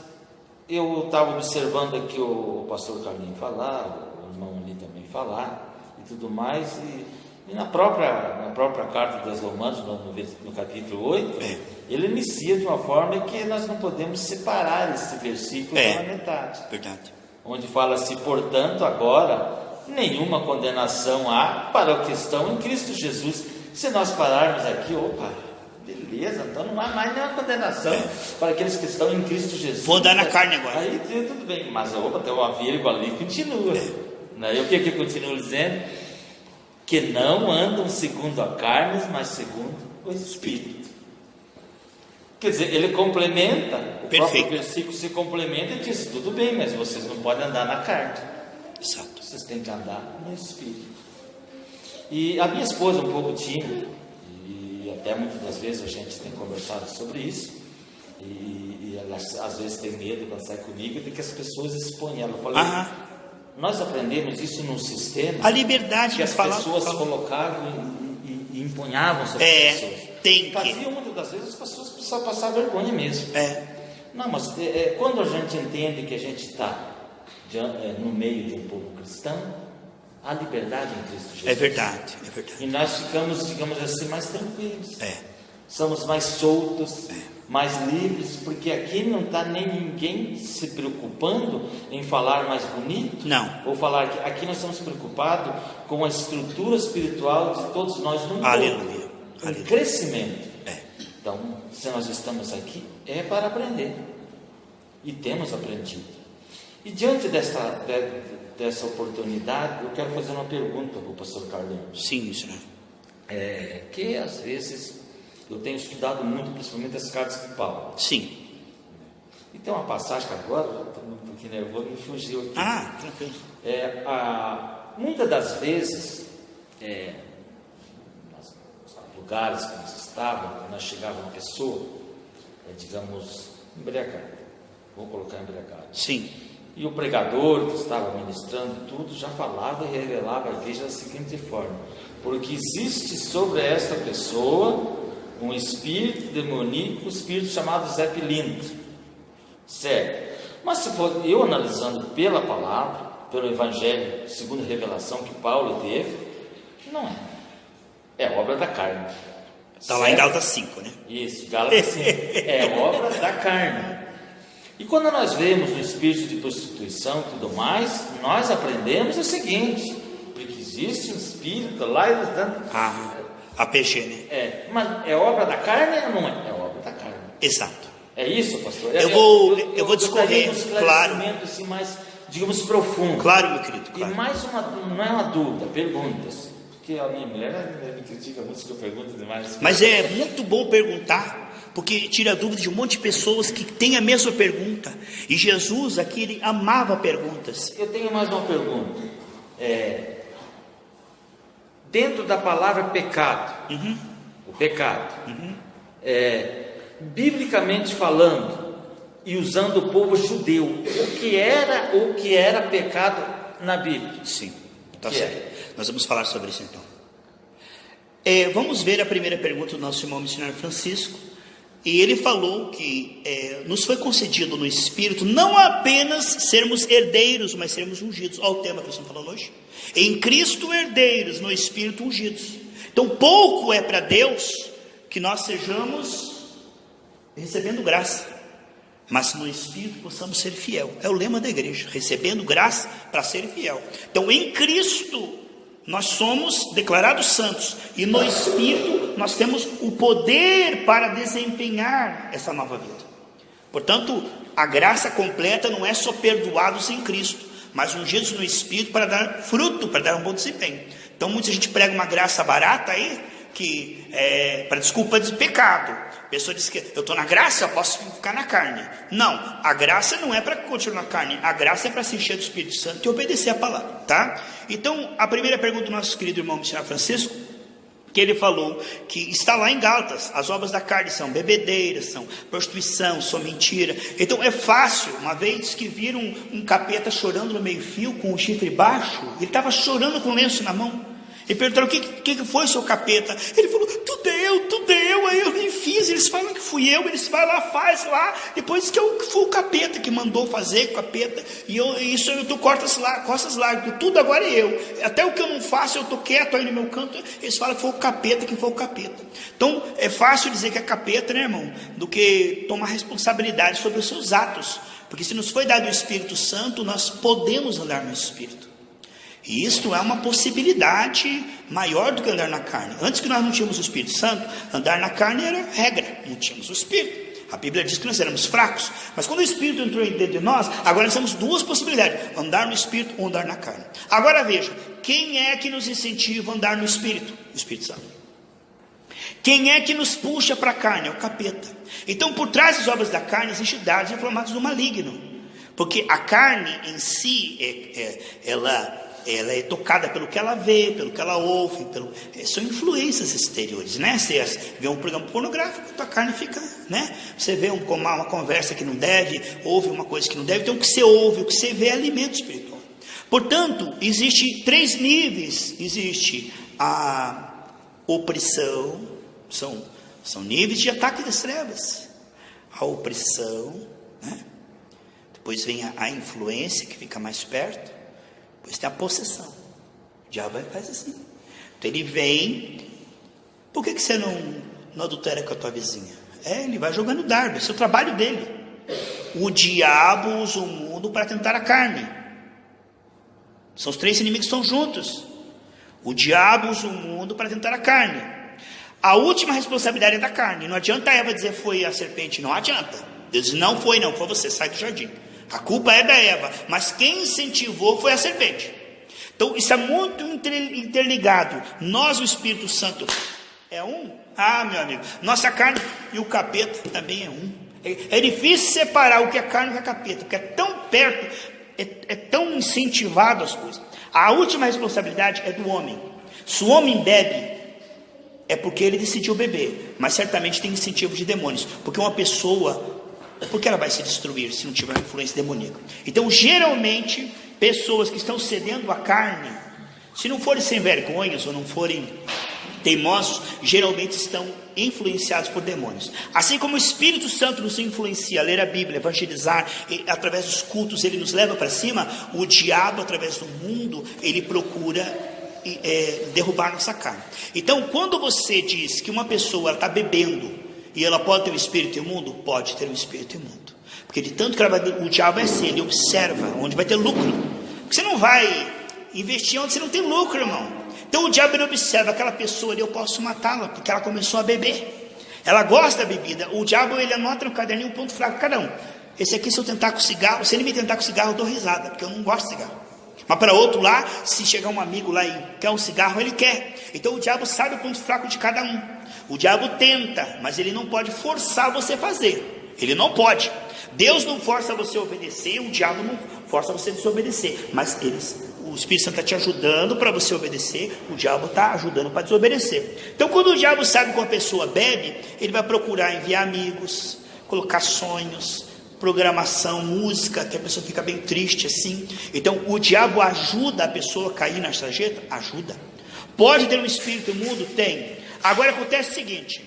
eu estava observando aqui o pastor Carlinhos falar, o irmão ali também falar e tudo mais, e na própria carta dos Romanos, no capítulo 8, ele inicia de uma forma que nós não podemos separar esse versículo pela metade. Verdade. Onde fala-se, portanto, agora, nenhuma condenação há para os que estão em Cristo Jesus. Se nós pararmos aqui, beleza, então não há mais nenhuma condenação para aqueles que estão em Cristo Jesus. Vou dar na carne agora. Aí tudo bem, mas tem uma vírgula ali, continua. E o que continua dizendo? Que não andam segundo a carne, mas segundo o Espírito. Quer dizer, ele complementa, o próprio versículo se complementa e diz, tudo bem, mas vocês não podem andar na carne. Exato. Vocês têm que andar no Espírito. E a minha esposa é um pouco tímida, e até muitas das vezes a gente tem conversado sobre isso, e ela às vezes tem medo quando sai comigo de que as pessoas exponham ela. Eu falei, nós aprendemos isso num sistema, a liberdade que as de falar, pessoas colocavam e empunhavam sobre as pessoas. Tem que... Faziam muitas das vezes as pessoas precisavam passar vergonha mesmo. Não, mas quando a gente entende que a gente está no meio de um povo cristão, há liberdade em Cristo Jesus. É verdade, é verdade. E nós ficamos, digamos assim, mais tranquilos. Somos mais soltos, mais livres, porque aqui não está nem ninguém se preocupando em falar mais bonito. Não. Ou falar que aqui nós estamos preocupados com a estrutura espiritual de todos nós num corpo. Aleluia. Em crescimento. Então, se nós estamos aqui, é para aprender. E temos aprendido. E diante dessa oportunidade, eu quero fazer uma pergunta para o pastor Carlinhos. Sim, senhor. Que às vezes eu tenho estudado muito, principalmente as cartas de Paulo. Sim. E tem uma passagem que agora, eu estou um pouquinho nervoso, me fugiu aqui. Tranquilo. Muitas das vezes, nos lugares que nós estávamos, quando nós chegava uma pessoa, digamos, embriagada. Vou colocar embriagada. Sim. E o pregador que estava ministrando tudo já falava e revelava à igreja da seguinte forma: porque existe sobre esta pessoa um espírito demoníaco, um espírito chamado Zé Pilintra. Certo? Mas se for eu analisando pela palavra, pelo evangelho, segundo a revelação que Paulo teve, não é. É obra da carne. Está lá em Gálatas 5, né? Isso, Gálatas 5. É obra da carne. E quando nós vemos o espírito de prostituição e tudo mais, nós aprendemos o seguinte: porque existe um espírito lá e a PG, né? Mas é obra da carne ou não é? É obra da carne. Exato. É isso, pastor? Eu vou discorrer, claro. Assim, mais, digamos, profundo. Claro, meu querido. Claro. E mais não é uma dúvida, perguntas. Porque a minha mulher me critica muito que eu pergunto demais. Mas é muito bom perguntar, porque tira dúvida de um monte de pessoas que têm a mesma pergunta. E Jesus aqui, ele amava perguntas. Eu tenho mais uma pergunta. Dentro da palavra pecado, o pecado, biblicamente falando, e usando o povo judeu, o que era pecado na Bíblia? Sim, está certo. Nós vamos falar sobre isso então. Vamos ver a primeira pergunta do nosso irmão missionário Francisco. E ele falou que nos foi concedido no Espírito não apenas sermos herdeiros, mas sermos ungidos. Olha o tema que nós estamos falando hoje. Em Cristo herdeiros, no Espírito ungidos. Então pouco é para Deus que nós sejamos recebendo graça, mas no Espírito possamos ser fiel. É o lema da igreja, recebendo graça para ser fiel. Então em Cristo nós somos declarados santos, e no Espírito nós temos o poder para desempenhar essa nova vida. Portanto, a graça completa não é só perdoados em Cristo, mas ungidos no Espírito para dar fruto, para dar um bom desempenho. Então muita gente prega uma graça barata aí, que para desculpa de pecado. A pessoa diz que eu estou na graça, eu posso ficar na carne. Não, a graça não é para continuar na carne, a graça é para se encher do Espírito Santo e obedecer a palavra, tá? Então, a primeira pergunta do nosso querido irmão missionário Francisco, que ele falou que está lá em Gálatas: as obras da carne são bebedeiras, são prostituição, são mentira. Então é fácil, uma vez que viram um capeta chorando no meio fio com o chifre baixo, ele estava chorando com o lenço na mão. E perguntaram: o que foi, seu capeta? Ele falou: tudo é eu, aí eu nem fiz. Eles falam que fui eu, eles vai lá, faz lá. Depois que foi o capeta que mandou fazer, o capeta. E tu costas largas, tudo agora é eu. Até o que eu não faço, eu estou quieto aí no meu canto. Eles falam que foi o capeta que foi o capeta. Então é fácil dizer que é capeta, né, irmão? Do que tomar responsabilidade sobre os seus atos. Porque se nos foi dado o Espírito Santo, nós podemos andar no Espírito. E isto é uma possibilidade maior do que andar na carne. Antes que nós não tínhamos o Espírito Santo, andar na carne era regra, não tínhamos o Espírito. A Bíblia diz que nós éramos fracos, mas quando o Espírito entrou dentro de nós, agora nós temos duas possibilidades: andar no Espírito ou andar na carne. Agora veja, quem é que nos incentiva a andar no Espírito? O Espírito Santo. Quem é que nos puxa para a carne? É o capeta. Então, por trás das obras da carne existem dados inflamados do maligno, porque a carne em si, ela ela é tocada pelo que ela vê, pelo que ela ouve, são influências exteriores, né? Você vê um programa pornográfico, tua carne fica, né? Você vê uma conversa que não deve, ouve uma coisa que não deve, então o que você ouve, o que você vê é alimento espiritual. Portanto, existe 3 níveis. Existe a opressão, são níveis de ataque das trevas. A opressão, né? Depois vem a influência, que fica mais perto. Depois tem a possessão. O diabo faz assim. Então ele vem. Por que você não adultera com a tua vizinha? Ele vai jogando dardo, esse é o trabalho dele. O diabo usa o mundo para tentar a carne. São os 3 inimigos que estão juntos. O diabo usa o mundo para tentar a carne. A última responsabilidade é da carne. Não adianta a Eva dizer foi a serpente. Não adianta. Deus diz, não foi você, sai do jardim. A culpa é da Eva, mas quem incentivou foi a serpente. Então isso é muito interligado. Nós, o Espírito Santo, é um? Meu amigo, nossa carne e o capeta também é um. É difícil separar o que é carne e o que é capeta, porque é tão perto, é tão incentivado as coisas. A última responsabilidade é do homem. Se o homem bebe, é porque ele decidiu beber, mas certamente tem incentivo de demônios, porque uma pessoa, por que ela vai se destruir se não tiver uma influência demoníaca? Então geralmente pessoas que estão cedendo à carne, se não forem sem vergonhas ou não forem teimosos, geralmente estão influenciados por demônios. Assim como o Espírito Santo nos influencia a ler a Bíblia, evangelizar, através dos cultos ele nos leva para cima, o diabo através do mundo ele procura derrubar nossa carne. Então quando você diz que uma pessoa está bebendo e ela pode ter um espírito imundo, pode ter um espírito imundo, porque de tanto que ela vai, o diabo é assim, ele observa onde vai ter lucro, porque você não vai investir onde você não tem lucro, irmão. Então o diabo ele observa aquela pessoa ali, eu posso matá-la, porque ela começou a beber, ela gosta da bebida. O diabo ele anota no caderninho um ponto fraco cada um. Esse aqui, se eu tentar com cigarro, se ele me tentar com cigarro, eu dou risada, porque eu não gosto de cigarro. Mas para outro lá, se chegar um amigo lá e quer um cigarro, ele quer. Então o diabo sabe o ponto fraco de cada um. O diabo tenta, mas ele não pode forçar você a fazer. Ele não pode. Deus não força você a obedecer, o diabo não força você a desobedecer. Mas o Espírito Santo está te ajudando para você obedecer, o diabo está ajudando para desobedecer. Então quando o diabo sabe que uma pessoa bebe, ele vai procurar enviar amigos, colocar sonhos, programação, música, que a pessoa fica bem triste assim. Então o diabo ajuda a pessoa a cair na sarjeta? Ajuda. Pode ter um espírito imundo? Tem. Agora acontece o seguinte,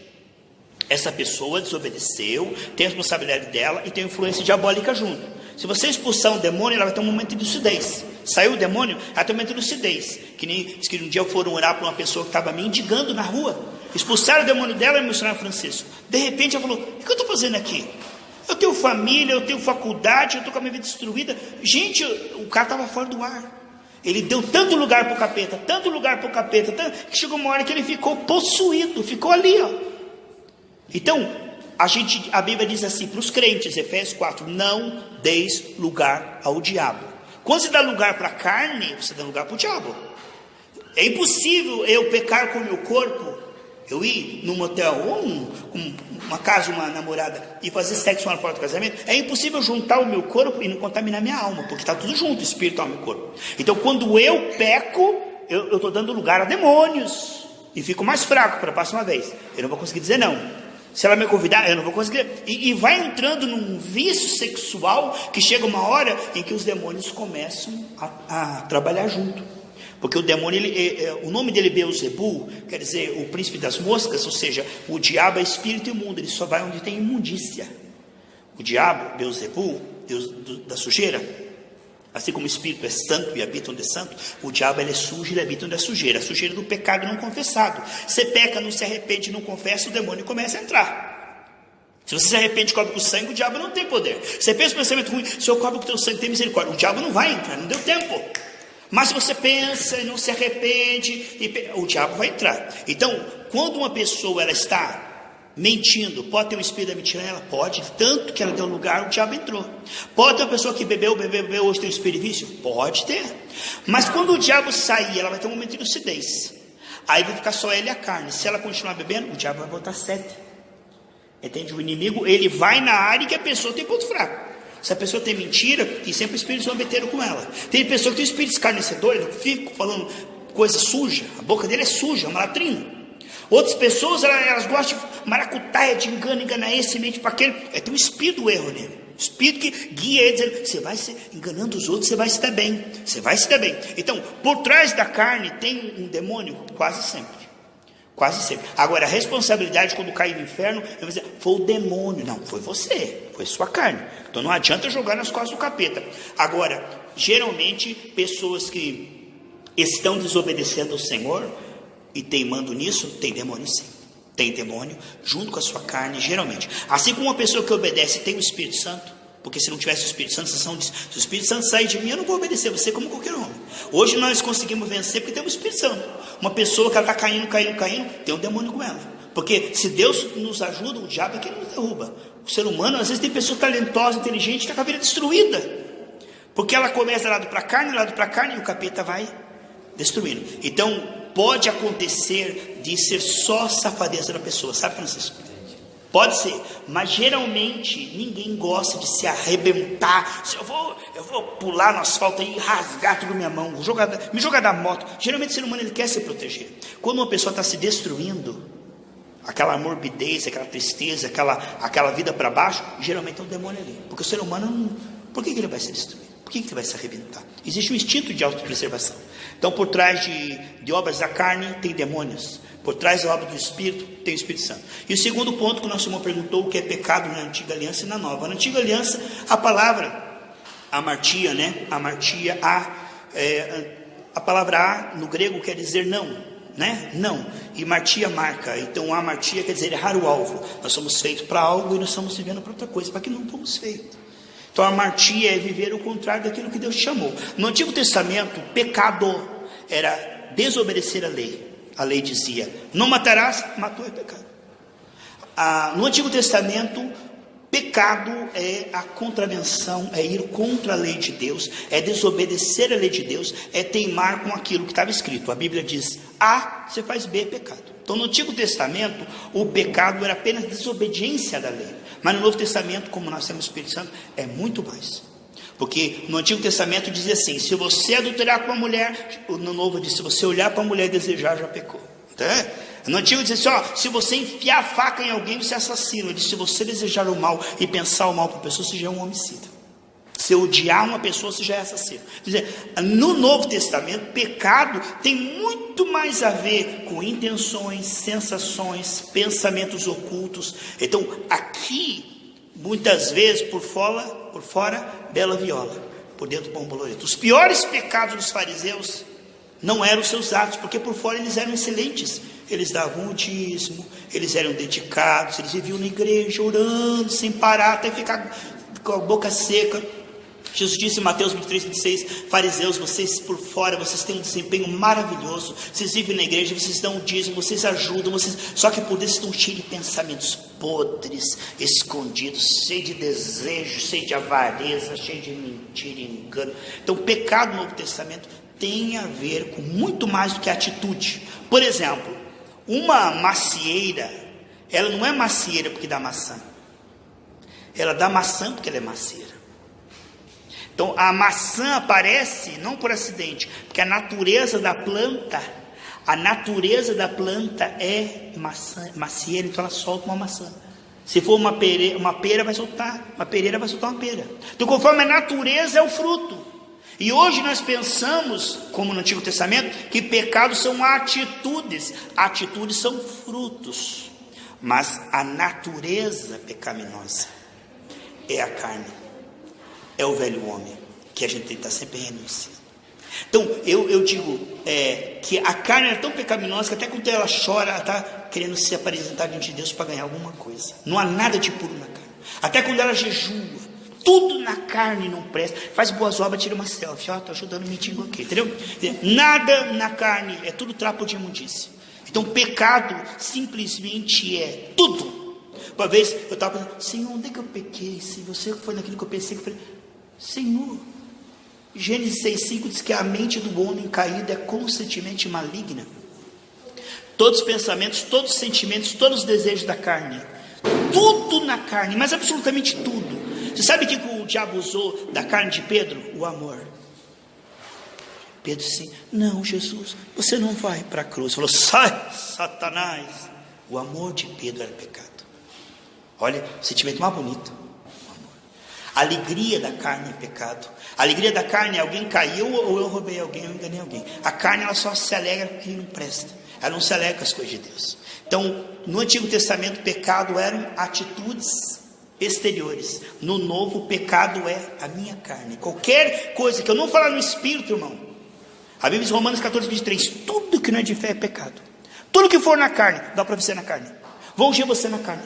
essa pessoa desobedeceu, tem a responsabilidade dela e tem influência diabólica junto. Se você expulsar um demônio, ela vai ter um momento de lucidez. Saiu o demônio, ela tem um momento de lucidez. Que nem diz que um dia foram orar para uma pessoa que estava mendigando na rua, expulsaram o demônio dela e me mostraram Francisco. De repente ela falou, o que eu estou fazendo aqui? Eu tenho família, eu tenho faculdade, eu estou com a minha vida destruída. Gente, o cara estava fora do ar. Ele deu tanto lugar para o capeta, tanto lugar para o capeta, que chegou uma hora que ele ficou possuído, ficou ali, ó. Então, a Bíblia diz assim para os crentes, Efésios 4, não deis lugar ao diabo. Quando você dá lugar para a carne, você dá lugar para o diabo. É impossível eu pecar com o meu corpo, eu ir num motel ou uma casa, uma namorada e fazer sexo fora do casamento. É impossível juntar o meu corpo e não contaminar minha alma, porque está tudo junto, espírito, alma e corpo. Então quando eu peco, eu estou dando lugar a demônios e fico mais fraco para a próxima vez. Eu não vou conseguir dizer não. Se ela me convidar, eu não vou conseguir. E vai entrando num vício sexual que chega uma hora em que os demônios começam a trabalhar junto. Porque o demônio, o nome dele Beelzebul, quer dizer o príncipe das moscas, ou seja, o diabo é espírito imundo, ele só vai onde tem imundícia. O diabo, Beelzebul, Deus da sujeira, assim como o espírito é santo e habita onde é santo, o diabo ele é sujo e ele habita onde é sujeira, a sujeira do pecado não confessado. Você peca, não se arrepende, não confessa, o demônio começa a entrar. Se você se arrepende e cobre com sangue, o diabo não tem poder. Você pensa um pensamento ruim, se eu cobro com o teu sangue, tem misericórdia, o diabo não vai entrar, não deu tempo. Mas se você pensa e não se arrepende, o diabo vai entrar. Então, quando uma pessoa ela está mentindo, pode ter um espírito da mentira? Ela pode, tanto que ela deu lugar, o diabo entrou. Pode ter uma pessoa que bebeu, hoje tem um espírito de vício? Pode ter. Mas quando o diabo sair, ela vai ter um momento de lucidez. Aí vai ficar só ela e a carne. Se ela continuar bebendo, o diabo vai voltar 7. Entende? O inimigo, ele vai na área que a pessoa tem ponto fraco. Se a pessoa tem mentira, tem sempre espíritos zombeteiros com ela. Tem pessoa que tem espírito escarnecedor, ele fica falando coisa suja, a boca dele é suja, uma latrina. Outras pessoas, elas gostam de maracutaia, de engano, enganar esse, mente para aquele. Tem um espírito do erro nele. O espírito que guia ele, dizendo, você vai se enganando os outros, você vai se dar bem. Você vai se dar bem. Então, por trás da carne tem um demônio? Quase sempre. Quase sempre. Agora, a responsabilidade quando cair no inferno, eu vou dizer, foi o demônio. Não, foi você, foi sua carne. Então não adianta jogar nas costas do capeta. Agora, geralmente, pessoas que estão desobedecendo ao Senhor e teimando nisso, tem demônio sim. Tem demônio junto com a sua carne, geralmente. Assim como uma pessoa que obedece tem o Espírito Santo, porque se não tivesse o Espírito Santo, se o Espírito Santo sair de mim, eu não vou obedecer você como qualquer homem. Hoje nós conseguimos vencer porque temos o Espírito Santo. Uma pessoa que ela está caindo, tem um demônio com ela. Porque se Deus nos ajuda, o diabo é quem nos derruba. O ser humano, às vezes tem pessoa talentosa, inteligente, que está com a vida destruída. Porque ela começa lado para carne, e o capeta vai destruindo. Então, pode acontecer de ser só safadeza da pessoa, sabe, Francisco? Pode ser, mas geralmente ninguém gosta de se arrebentar. Se eu vou pular no asfalto e rasgar tudo minha mão, me jogar da moto. Geralmente o ser humano ele quer se proteger. Quando uma pessoa está se destruindo, aquela morbidez, aquela tristeza, aquela vida para baixo, geralmente é um demônio ali. Porque o ser humano, por que ele vai se destruir? Por que ele vai se arrebentar? Existe um instinto de autopreservação. Então, por trás de obras da carne, tem demônios. Por trás da obra do Espírito, tem o Espírito Santo. E o segundo ponto que o nosso irmão perguntou, o que é pecado na antiga aliança e na nova. Na antiga aliança, a palavra amartia, né? Amartia, a palavra a no grego quer dizer não, né? Não. E martia marca. Então, a amartia quer dizer errar o alvo. Nós somos feitos para algo e nós estamos vivendo para outra coisa, para que não fomos feitos. Então, a amartia é viver o contrário daquilo que Deus chamou. No Antigo Testamento, pecado era desobedecer a lei. A lei dizia, não matarás, matou é pecado. No Antigo Testamento, pecado é a contravenção, é ir contra a lei de Deus, é desobedecer a lei de Deus, é teimar com aquilo que estava escrito. A Bíblia diz, A, você faz B, é pecado. Então no Antigo Testamento, o pecado era apenas desobediência da lei. Mas no Novo Testamento, como nós temos o Espírito Santo, é muito mais. Porque no Antigo Testamento dizia assim, se você adulterar com uma mulher, no Novo diz, se você olhar para a mulher e desejar, já pecou. Tá? No Antigo dizia assim, se você enfiar a faca em alguém, você é assassino. Ele diz, se você desejar o mal e pensar o mal para a pessoa, você já é um homicida. Se odiar uma pessoa, você já é assassino. Quer dizer, no Novo Testamento, pecado tem muito mais a ver com intenções, sensações, pensamentos ocultos. Então, aqui, muitas vezes, por fora, bela viola, por dentro, bom bolorento. Os piores pecados dos fariseus não eram os seus atos, porque por fora eles eram excelentes. Eles davam o dízimo, eles eram dedicados, eles viviam na igreja orando sem parar, até ficar com a boca seca. Jesus disse em Mateus 23, 26, fariseus, vocês por fora, vocês têm um desempenho maravilhoso, vocês vivem na igreja, vocês dão o dízimo, vocês ajudam, só que por dentro estão cheios de pensamentos podres, escondidos, cheios de desejos, cheios de avareza, cheios de mentira e engano. Então o pecado do Novo Testamento tem a ver com muito mais do que atitude. Por exemplo, uma macieira, ela não é macieira porque dá maçã, ela dá maçã porque ela é macieira. Então a maçã aparece não por acidente, porque a natureza da planta é macieira, então ela solta uma maçã. Se for uma pera vai soltar, uma pereira vai soltar uma pera. Então conforme a natureza é o fruto. E hoje nós pensamos, como no Antigo Testamento, que pecados são atitudes são frutos, mas a natureza pecaminosa é a carne. É o velho homem, que a gente está sempre renunciando. Então, eu digo que a carne é tão pecaminosa que até quando ela chora, ela está querendo se apresentar diante de Deus para ganhar alguma coisa. Não há nada de puro na carne. Até quando ela jejua, tudo na carne não presta. Faz boas obras, tira uma selfie. Estou ajudando o mendigo aqui, entendeu? Nada na carne, é tudo trapo de imundícia. Então, pecado simplesmente é tudo. Uma vez eu estava pensando, Senhor, onde é que eu pequei? Se você foi naquilo que eu pensei, que eu falei, Senhor, Gênesis 6,5 diz que a mente do homem caído é constantemente maligna. Todos os pensamentos, todos os sentimentos, todos os desejos da carne, tudo na carne, mas absolutamente tudo. Você sabe que diabo usou da carne de Pedro? O amor. Pedro disse, não, Jesus, você não vai para a cruz. Falou, sai, Satanás. O amor de Pedro era pecado. Olha, o sentimento mais bonito. O amor. A alegria da carne é pecado. A alegria da carne é alguém caiu, ou eu roubei alguém, eu enganei alguém. A carne, ela só se alegra com quem não presta. Ela não se alegra com as coisas de Deus. Então, no Antigo Testamento, pecado eram atitudes exteriores. No Novo, o pecado é a minha carne. Qualquer coisa que eu não falar no Espírito, irmão. A Bíblia diz, Romanos 14, 23, tudo que não é de fé é pecado. Tudo que for na carne, dá para você na carne. Vou ungir você na carne.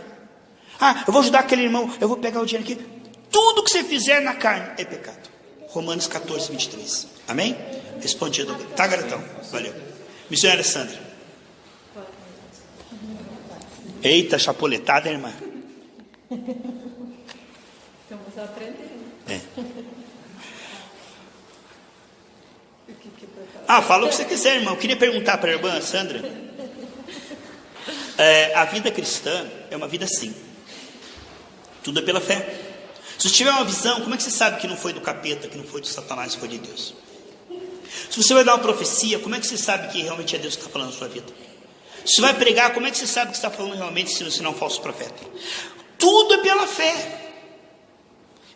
Ah, eu vou ajudar aquele irmão, eu vou pegar o dinheiro aqui. Tudo que você fizer na carne é pecado. Romanos 14, 23. Amém? Respondido. Tá, garotão? Valeu. Missionária Sandra. Eita, chapoletada, irmã. Estamos aprendendo. Fala o que você quiser, irmão. Eu queria perguntar para a irmã Sandra. A vida cristã é uma vida assim. Tudo é pela fé. Se você tiver uma visão, como é que você sabe que não foi do capeta, que não foi de Satanás, que foi de Deus? Se você vai dar uma profecia, como é que você sabe que realmente é Deus que está falando na sua vida? Se você vai pregar, como é que você sabe que está falando realmente, se não é um falso profeta? Tudo é pela fé.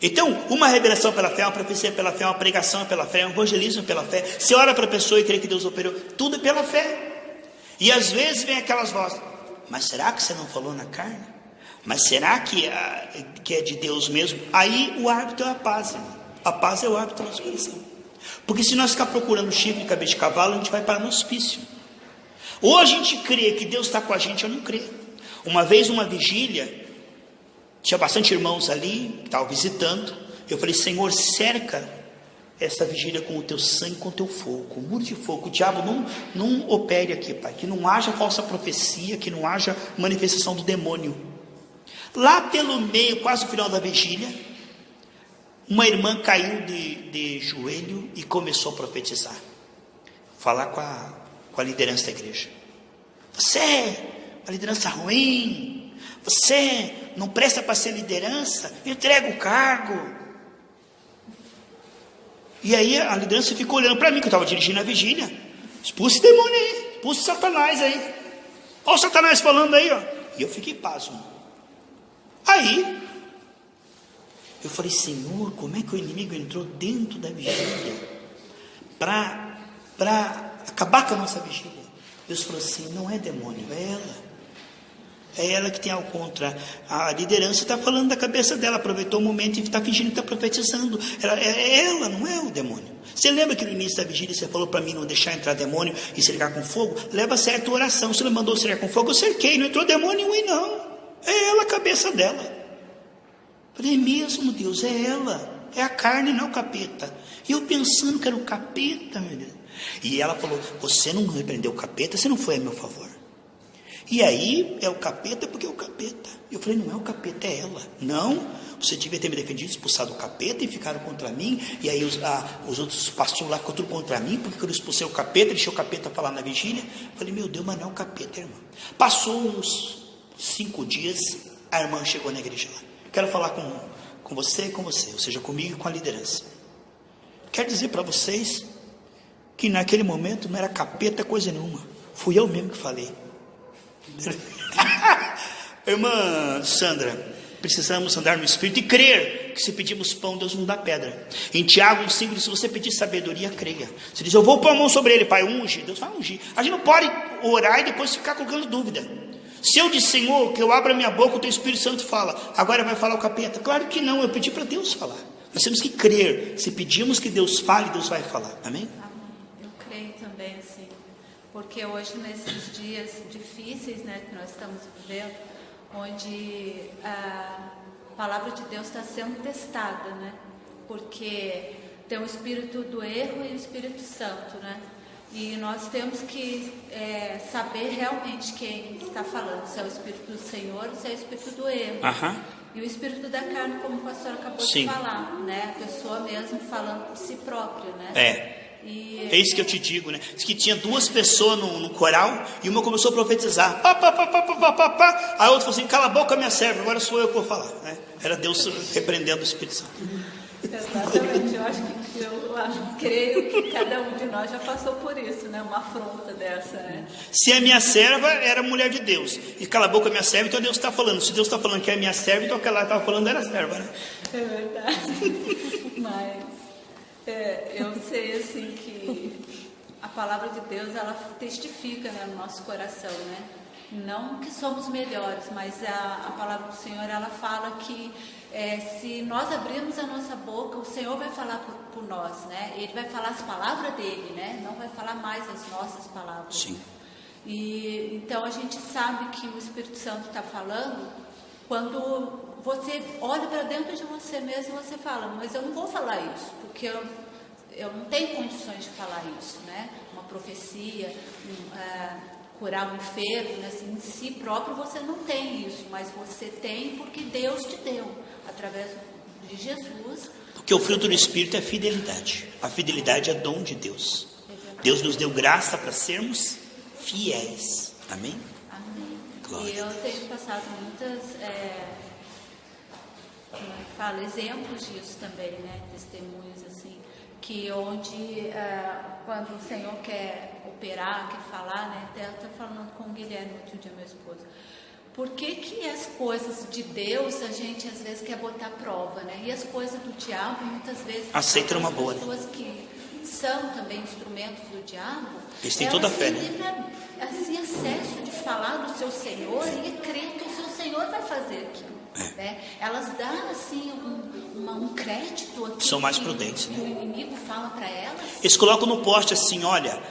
Então, uma revelação pela fé, uma profecia pela fé, uma pregação é pela fé, um evangelismo é pela fé. Você ora para a pessoa e crê que Deus operou, tudo é pela fé. E às vezes vem aquelas vozes, mas será que você não falou na carne? Mas será que é de Deus mesmo? Aí o árbitro é a paz, irmão. A paz é o árbitro do nosso coração. Porque se nós ficar procurando chifre e cabeça de cavalo, a gente vai parar no hospício. Ou a gente crê que Deus está com a gente, ou não crê. Uma vez, numa vigília, tinha bastante irmãos ali, estava visitando. Eu falei, Senhor, cerca essa vigília com o teu sangue, com o teu fogo, com o muro de fogo. O diabo não opere aqui, Pai. Que não haja falsa profecia, que não haja manifestação do demônio. Lá pelo meio, quase no final da vigília, uma irmã caiu de joelho e começou a profetizar. Falar com a liderança da igreja. Você é uma liderança ruim. Você não presta para ser liderança. Entrega o cargo. E aí a liderança ficou olhando para mim, que eu estava dirigindo a vigília. Expulse demônio aí. Expulse Satanás aí. Olha o Satanás falando aí, ó. E eu fiquei pasmo. Aí, eu falei, Senhor, como é que o inimigo entrou dentro da vigília para acabar com a nossa vigília? Deus falou assim, não é demônio, é ela. É ela que tem algo contra. A liderança está falando da cabeça dela, aproveitou o momento e está fingindo que está profetizando. É ela, não é o demônio. Você lembra que no início da vigília você falou para mim não deixar entrar demônio e cercar com fogo? Leva certo a oração. Você me mandou cercar com fogo, eu cerquei, não entrou demônio nenhum, não. É ela a cabeça dela. Falei, mesmo Deus, é ela. É a carne, não é o capeta. E eu pensando que era o capeta, meu Deus. E ela falou, você não repreendeu o capeta, você não foi a meu favor. E aí, é o capeta porque é o capeta. Eu falei, não é o capeta, é ela. Não, você devia ter me defendido, expulsado o capeta e ficaram contra mim. E aí os outros pastores lá ficou tudo contra mim, porque eu expulsei o capeta, deixei o capeta falar na vigília. Eu falei, meu Deus, mas não é o capeta, irmão. Passou uns 5 dias, a irmã chegou na igreja lá. Quero falar com você e com você, ou seja, comigo e com a liderança. Quero dizer para vocês que naquele momento não era capeta coisa nenhuma. Fui eu mesmo que falei. Irmã Sandra, precisamos andar no Espírito e crer que se pedimos pão, Deus não dá pedra. Em Tiago 1,5 diz, se você pedir sabedoria, creia. Você diz, eu vou pôr a mão sobre ele, Pai, unge. Deus vai ungir. A gente não pode orar e depois ficar colocando dúvida. Se eu disse, Senhor, que eu abra minha boca, o teu Espírito Santo fala, agora vai falar o capeta. Claro que não, eu pedi para Deus falar. Nós temos que crer. Se pedimos que Deus fale, Deus vai falar. Amém? Eu creio também, sim. Porque hoje, nesses dias difíceis, né, que nós estamos vivendo, onde a palavra de Deus está sendo testada, né? Porque tem o espírito do erro e o Espírito Santo, né? E nós temos que saber realmente quem está falando, se é o Espírito do Senhor ou se é o Espírito do erro. E o Espírito da carne, como o pastor acabou de falar, né? A pessoa mesmo falando por si própria, né? É isso que eu te digo, né? Diz que tinha 2 pessoas no coral e uma começou a profetizar. Pá, pá, pá, pá, pá, pá, pá. A outra falou assim: cala a boca, minha serva, agora sou eu que vou falar, né? Era Deus repreendendo o Espírito Santo. Exatamente, eu creio que cada um de nós já passou por isso, né? Uma afronta dessa, né? Se é minha serva, era mulher de Deus. E cala a boca, minha serva, então Deus está falando. Se Deus está falando que é minha serva, então aquela que estava falando era serva, né? É verdade. Mas eu sei assim que a palavra de Deus, ela testifica, né, no nosso coração, né? Não que somos melhores, mas a palavra do Senhor, ela fala que se nós abrirmos a nossa boca, o Senhor vai falar por nós, né? Ele vai falar as palavras dele, né? Não vai falar mais as nossas palavras. Sim. E então a gente sabe que o Espírito Santo está falando quando você olha para dentro de você mesmo e você fala: mas eu não vou falar isso, porque eu não tenho condições de falar isso, né? Uma profecia, curar um enfermo, né? Assim, em si próprio você não tem isso, mas você tem porque Deus te deu, através de Jesus. Porque o fruto do Espírito é fidelidade. A fidelidade é dom de Deus. Deus nos deu graça para sermos fiéis. Amém? Amém. Glória E eu tenho passado muitas exemplos disso também, né? Testemunhos assim, que onde quando o Senhor quer operar, quer falar, né? Até eu estou falando com o Guilherme outro dia, meu esposo. Por que as coisas de Deus a gente às vezes quer botar à prova, né? E as coisas do diabo muitas vezes aceita uma boa, as pessoas que são também instrumentos do diabo, eles têm toda a fé, né? Assim, acesso de falar do seu Senhor e crer que o seu Senhor vai fazer aquilo. Né? Elas dão assim um crédito aqui. São mais prudentes, né? O inimigo fala para elas. Eles colocam no poste assim: olha,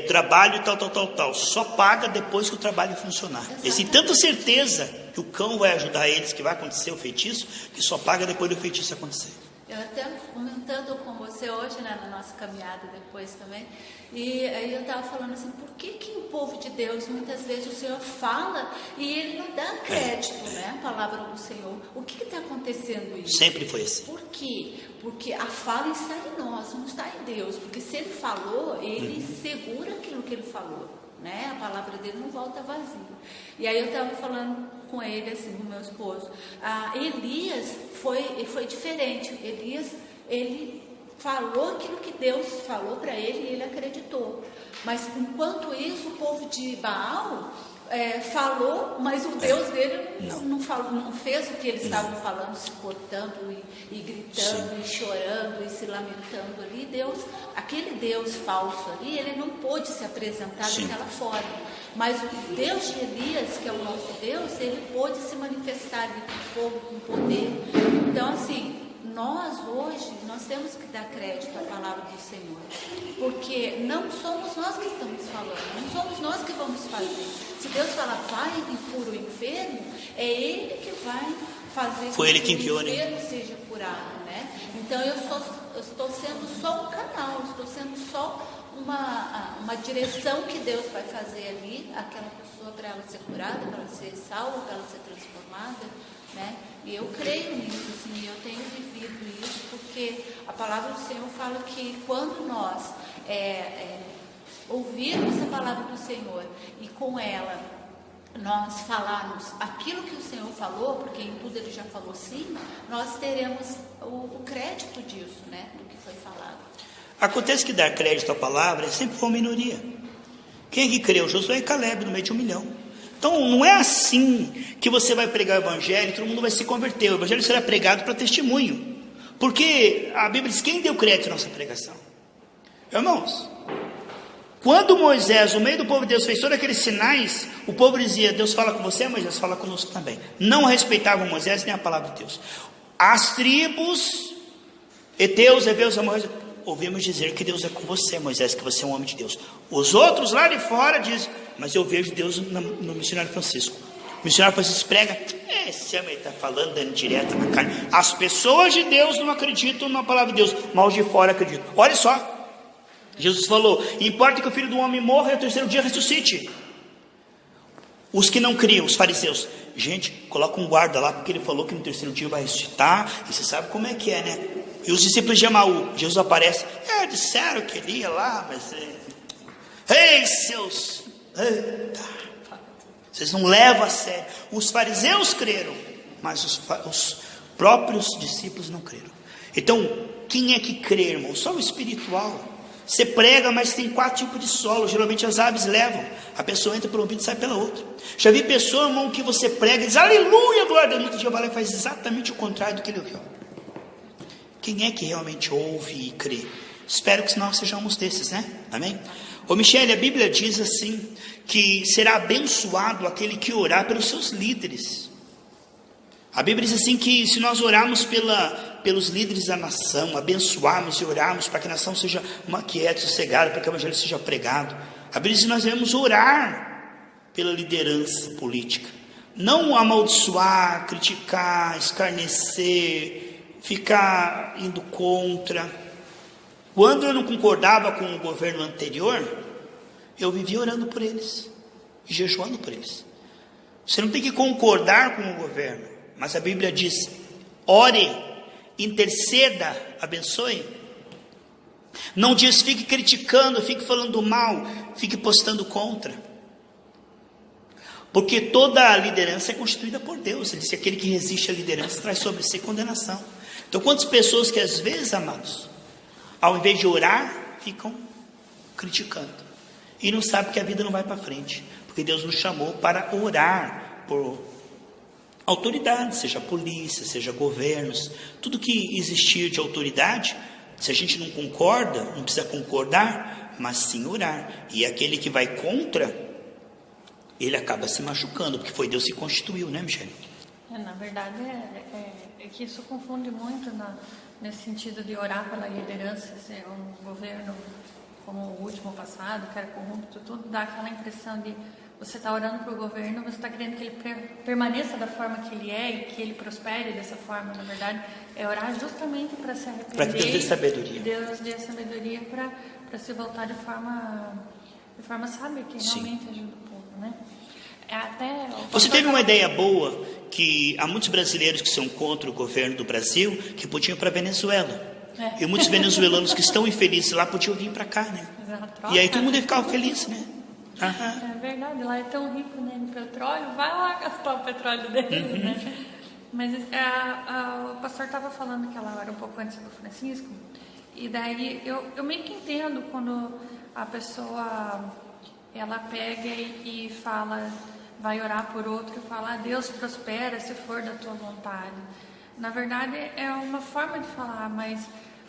trabalho tal, só paga depois que o trabalho funcionar. Eles têm tanta certeza que o cão vai ajudar eles, que vai acontecer o feitiço, que só paga depois do feitiço acontecer. Eu até comentando com você hoje, né, na nossa caminhada depois também, e aí eu estava falando assim: por que o povo de Deus, muitas vezes o Senhor fala e ele não dá crédito, né, a palavra do Senhor? O que está acontecendo isso? Sempre foi assim. Por quê? Porque a fala está em nós, não está em Deus, porque se ele falou, ele segura aquilo que ele falou, né? A palavra dele não volta vazia. E aí eu estava falando com ele, assim, com meu esposo, Elias foi diferente. Elias, ele falou aquilo que Deus falou para ele e ele acreditou. Mas enquanto isso, o povo de Baal falou, mas o Deus dele não falou, não fez o que eles estavam falando, se cortando e gritando e chorando e se lamentando ali. Deus, aquele Deus falso ali, ele não pôde se apresentar daquela forma. Mas o Deus de Elias, que é o nosso Deus, ele pôde se manifestar ali com fogo, com poder. Então, assim, nós hoje, nós temos que dar crédito à palavra do Senhor, porque não somos nós que estamos falando, não somos nós que vamos fazer. Se Deus falar, vai e cura o enfermo, é Ele que vai fazer com que o enfermo seja curado, né? Então eu estou sendo só um canal, estou sendo só uma direção que Deus vai fazer ali, aquela pessoa, para ela ser curada, para ela ser salva, para ela ser transformada, né? E eu creio nisso, assim, eu tenho vivido isso, porque a palavra do Senhor fala que quando nós ouvirmos a palavra do Senhor e com ela nós falarmos aquilo que o Senhor falou, porque em tudo ele já falou sim, nós teremos o crédito disso, né, do que foi falado. Acontece que dar crédito à palavra sempre foi uma minoria. Quem é que creu? Josué e Caleb, no meio de 1 milhão. Então não é assim que você vai pregar o evangelho e todo mundo vai se converter. O evangelho será pregado para testemunho. Porque a Bíblia diz: quem deu crédito à nossa pregação? Irmãos, quando Moisés, no meio do povo de Deus, fez todos aqueles sinais, o povo dizia: Deus fala com você, Moisés fala conosco também. Não respeitavam Moisés nem a palavra de Deus. As tribos, heteus, heveus, amorreus, ouvimos dizer que Deus é com você, Moisés, que você é um homem de Deus. Os outros lá de fora dizem: mas eu vejo Deus no missionário Francisco. O missionário Francisco prega, esse homem está falando, dando direto na carne. As pessoas de Deus não acreditam na palavra de Deus, mas os de fora acreditam. Olha só, Jesus falou: importa que o filho do homem morra e ao terceiro dia ressuscite. Os que não criam, os fariseus, gente, coloca um guarda lá, porque ele falou que no terceiro dia vai ressuscitar. E você sabe como é que é, né? E os discípulos de Emaú, Jesus aparece, disseram que ele ia lá, mas ei, seus, vocês não levam a sério. Os fariseus creram, mas os próprios discípulos não creram. Então, quem é que crê, irmão? Só o espiritual. Você prega, mas tem 4 tipos de solo. Geralmente as aves levam. A pessoa entra por um ouvido e sai pela outra. Já vi pessoa, irmão, que você prega e diz aleluia, glória a Deus. No outro dia vai lá e faz exatamente o contrário do que ele ouviu. Quem é que realmente ouve e crê? Espero que nós sejamos desses, né? Amém? Ô Michele, a Bíblia diz assim, que será abençoado aquele que orar pelos seus líderes. A Bíblia diz assim que se nós orarmos pelos líderes da nação, abençoarmos e orarmos para que a nação seja quieta, sossegada, para que o evangelho seja pregado. A Bíblia diz que nós devemos orar pela liderança política. Não amaldiçoar, criticar, escarnecer, ficar indo contra. Quando eu não concordava com o governo anterior, eu vivia orando por eles, jejuando por eles. Você não tem que concordar com o governo, mas a Bíblia diz, ore, interceda, abençoe. Não diz fique criticando, fique falando mal, fique postando contra. Porque toda a liderança é constituída por Deus. Ele disse, aquele que resiste à liderança traz sobre si condenação. Então quantas pessoas que às vezes, amados, ao invés de orar, ficam criticando. E não sabem que a vida não vai para frente. Porque Deus nos chamou para orar por autoridade, seja polícia, seja governos, tudo que existir de autoridade, se a gente não concorda, não precisa concordar, mas sim orar. E aquele que vai contra, ele acaba se machucando, porque foi Deus que constituiu, né, Michele? Na verdade, é que isso confunde muito nesse sentido de orar pela liderança, ser um governo como o último passado, que era corrupto, tudo dá aquela impressão de você está orando para o governo, você está querendo que ele permaneça da forma que ele é e que ele prospere dessa forma. Na verdade, é orar justamente para se arrepender. Para que Deus dê sabedoria. Deus dê sabedoria para se voltar de forma sábia, que realmente ajuda o povo, né? Você teve uma ideia boa que há muitos brasileiros que são contra o governo do Brasil que podiam ir para a Venezuela. E muitos venezuelanos que estão infelizes lá podiam vir para cá, né? E aí todo mundo ia ficar feliz, né? É verdade, lá é tão rico, né, no petróleo, vai lá gastar o petróleo dele, né? Mas o pastor estava falando aquela hora, um pouco antes do Francisco, e daí eu meio que entendo quando a pessoa, ela pega e fala, vai orar por outro e fala, Deus prospera se for da tua vontade. Na verdade é uma forma de falar, mas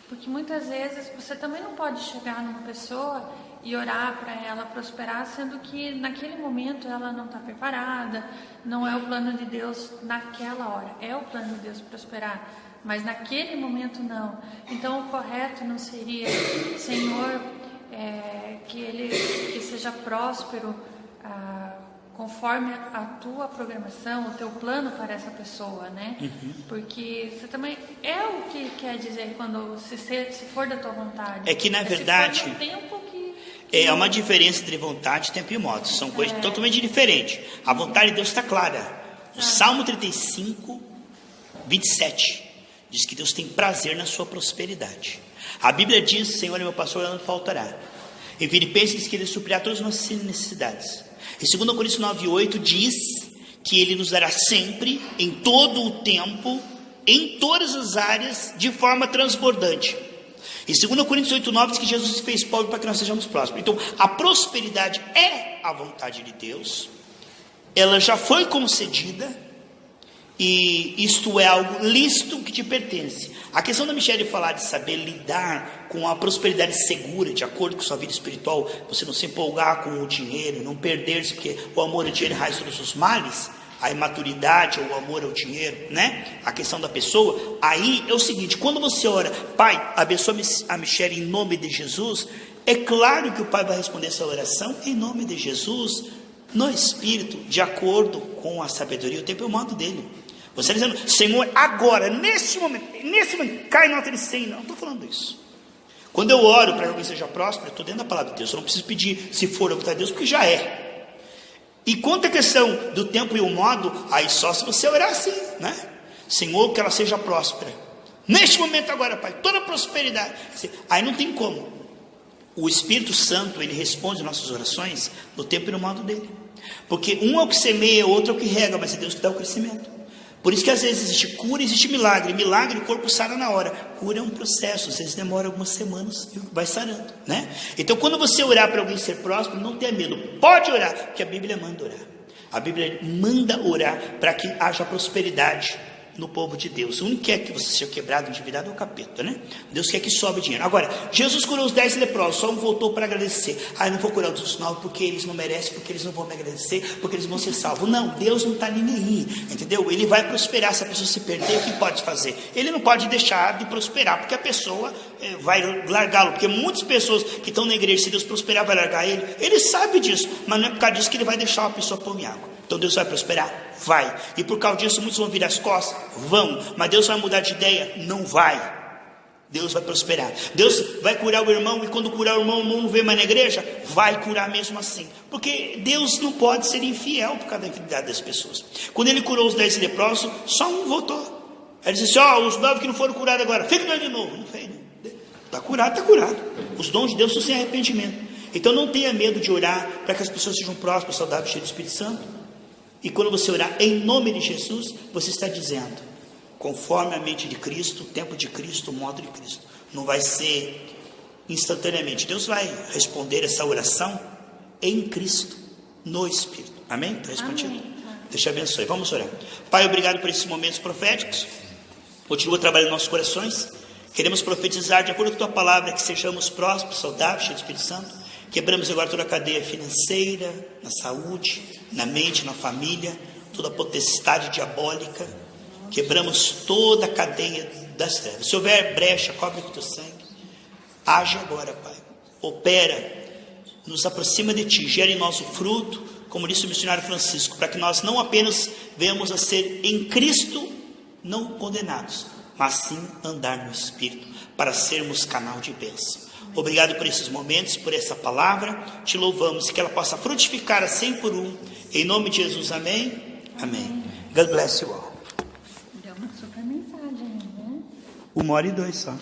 porque muitas vezes você também não pode chegar numa pessoa e orar para ela prosperar, sendo que naquele momento ela não está preparada, não é o plano de Deus naquela hora, é o plano de Deus prosperar, mas naquele momento não. Então o correto não seria, Senhor, que seja próspero conforme a tua programação, o teu plano para essa pessoa, né? Porque você também é o que quer dizer quando se for da tua vontade. É que na verdade se for no tempo que é uma diferença entre vontade, tempo e modo. São coisas totalmente diferentes. A vontade de Deus está clara. O Salmo 35, 27 diz que Deus tem prazer na sua prosperidade. A Bíblia diz, Senhor é meu pastor, nada faltará. Em Filipenses diz que Ele suprirá todas as nossas necessidades. Em 2 Coríntios 9:8 diz que Ele nos dará sempre, em todo o tempo, em todas as áreas, de forma transbordante. Em 2 Coríntios 8:9 diz que Jesus se fez pobre para que nós sejamos prósperos. Então, a prosperidade é a vontade de Deus. Ela já foi concedida. E isto é algo lícito que te pertence. A questão da Michele falar de saber lidar com a prosperidade segura, de acordo com sua vida espiritual, você não se empolgar com o dinheiro, não perder-se, porque o amor ao dinheiro raiz todos os males, a imaturidade ou o amor ao dinheiro, né? A questão da pessoa, aí é o seguinte, quando você ora, Pai, abençoa a Michele em nome de Jesus, é claro que o Pai vai responder essa oração em nome de Jesus, no Espírito, de acordo com a sabedoria, o tempo e o modo dele. Você está dizendo, Senhor, agora, nesse momento, cai nota de 100, não estou falando isso. Quando eu oro para que alguém seja próspero, eu estou dentro da palavra de Deus, eu não preciso pedir se for a vontade de Deus, porque já é. E quanto à questão do tempo e o modo, aí só se você orar assim, né? Senhor, que ela seja próspera. Neste momento agora, Pai, toda prosperidade. Aí não tem como. O Espírito Santo, ele responde às nossas orações no tempo e no modo dele. Porque um é o que semeia, outro é o que rega, mas é Deus que dá o crescimento. Por isso que às vezes existe cura e existe milagre. Milagre, o corpo sara na hora. Cura é um processo, às vezes demora algumas semanas e vai sarando, né? Então quando você orar para alguém ser próspero, não tenha medo. Pode orar, porque a Bíblia manda orar. A Bíblia manda orar para que haja prosperidade no povo de Deus. O único que quer que você seja quebrado, endividado é o capeta, né? Deus quer que sobe dinheiro. Agora, Jesus curou os 10 leprosos, só um voltou para agradecer. Eu não vou curar os outros 9 porque eles não merecem, porque eles não vão me agradecer, porque eles vão ser salvos. Não, Deus não está nem aí, entendeu? Ele vai prosperar. Se a pessoa se perder, o que pode fazer? Ele não pode deixar de prosperar, porque a pessoa vai largá-lo, porque muitas pessoas que estão na igreja, se Deus prosperar, vai largar ele sabe disso, mas não é por causa disso que ele vai deixar uma pessoa pôr em água. Então Deus vai prosperar? Vai. E por causa disso muitos vão virar as costas? Vão. Mas Deus vai mudar de ideia? Não vai. Deus vai prosperar. Deus vai curar o irmão, e quando curar o irmão não vê mais na igreja? Vai curar mesmo assim. Porque Deus não pode ser infiel por causa da infidelidade das pessoas. Quando ele curou os 10 leprosos, só um voltou. Ele disse assim, os 9 que não foram curados agora, fica dois de novo. Não fez, né? Está curado, está curado. Os dons de Deus são sem arrependimento. Então não tenha medo de orar para que as pessoas sejam prósperas, saudáveis, cheias do Espírito Santo. E quando você orar em nome de Jesus, você está dizendo, conforme a mente de Cristo, o tempo de Cristo, o modo de Cristo. Não vai ser instantaneamente. Deus vai responder essa oração em Cristo, no Espírito. Amém? Está respondido? Amém. Deus te abençoe. Vamos orar. Pai, obrigado por esses momentos proféticos. Continua trabalhando em nossos corações. Queremos profetizar de acordo com a tua palavra, que sejamos prósperos, saudáveis, cheios do Espírito Santo. Quebramos agora toda a cadeia financeira, na saúde, na mente, na família, toda a potestade diabólica. Quebramos toda a cadeia das trevas. Se houver brecha, cobre com o teu sangue. Age agora, Pai. Opera, nos aproxima de Ti, gera em nós o fruto, como disse o missionário Francisco, para que nós não apenas venhamos a ser em Cristo, não condenados, mas sim andar no Espírito, para sermos canal de bênção. Obrigado por esses momentos, por essa palavra. Te louvamos, que ela possa frutificar a 100 por 1. Em nome de Jesus, amém? Amém. God bless you all. Deu uma super mensagem, né? 1h02 só.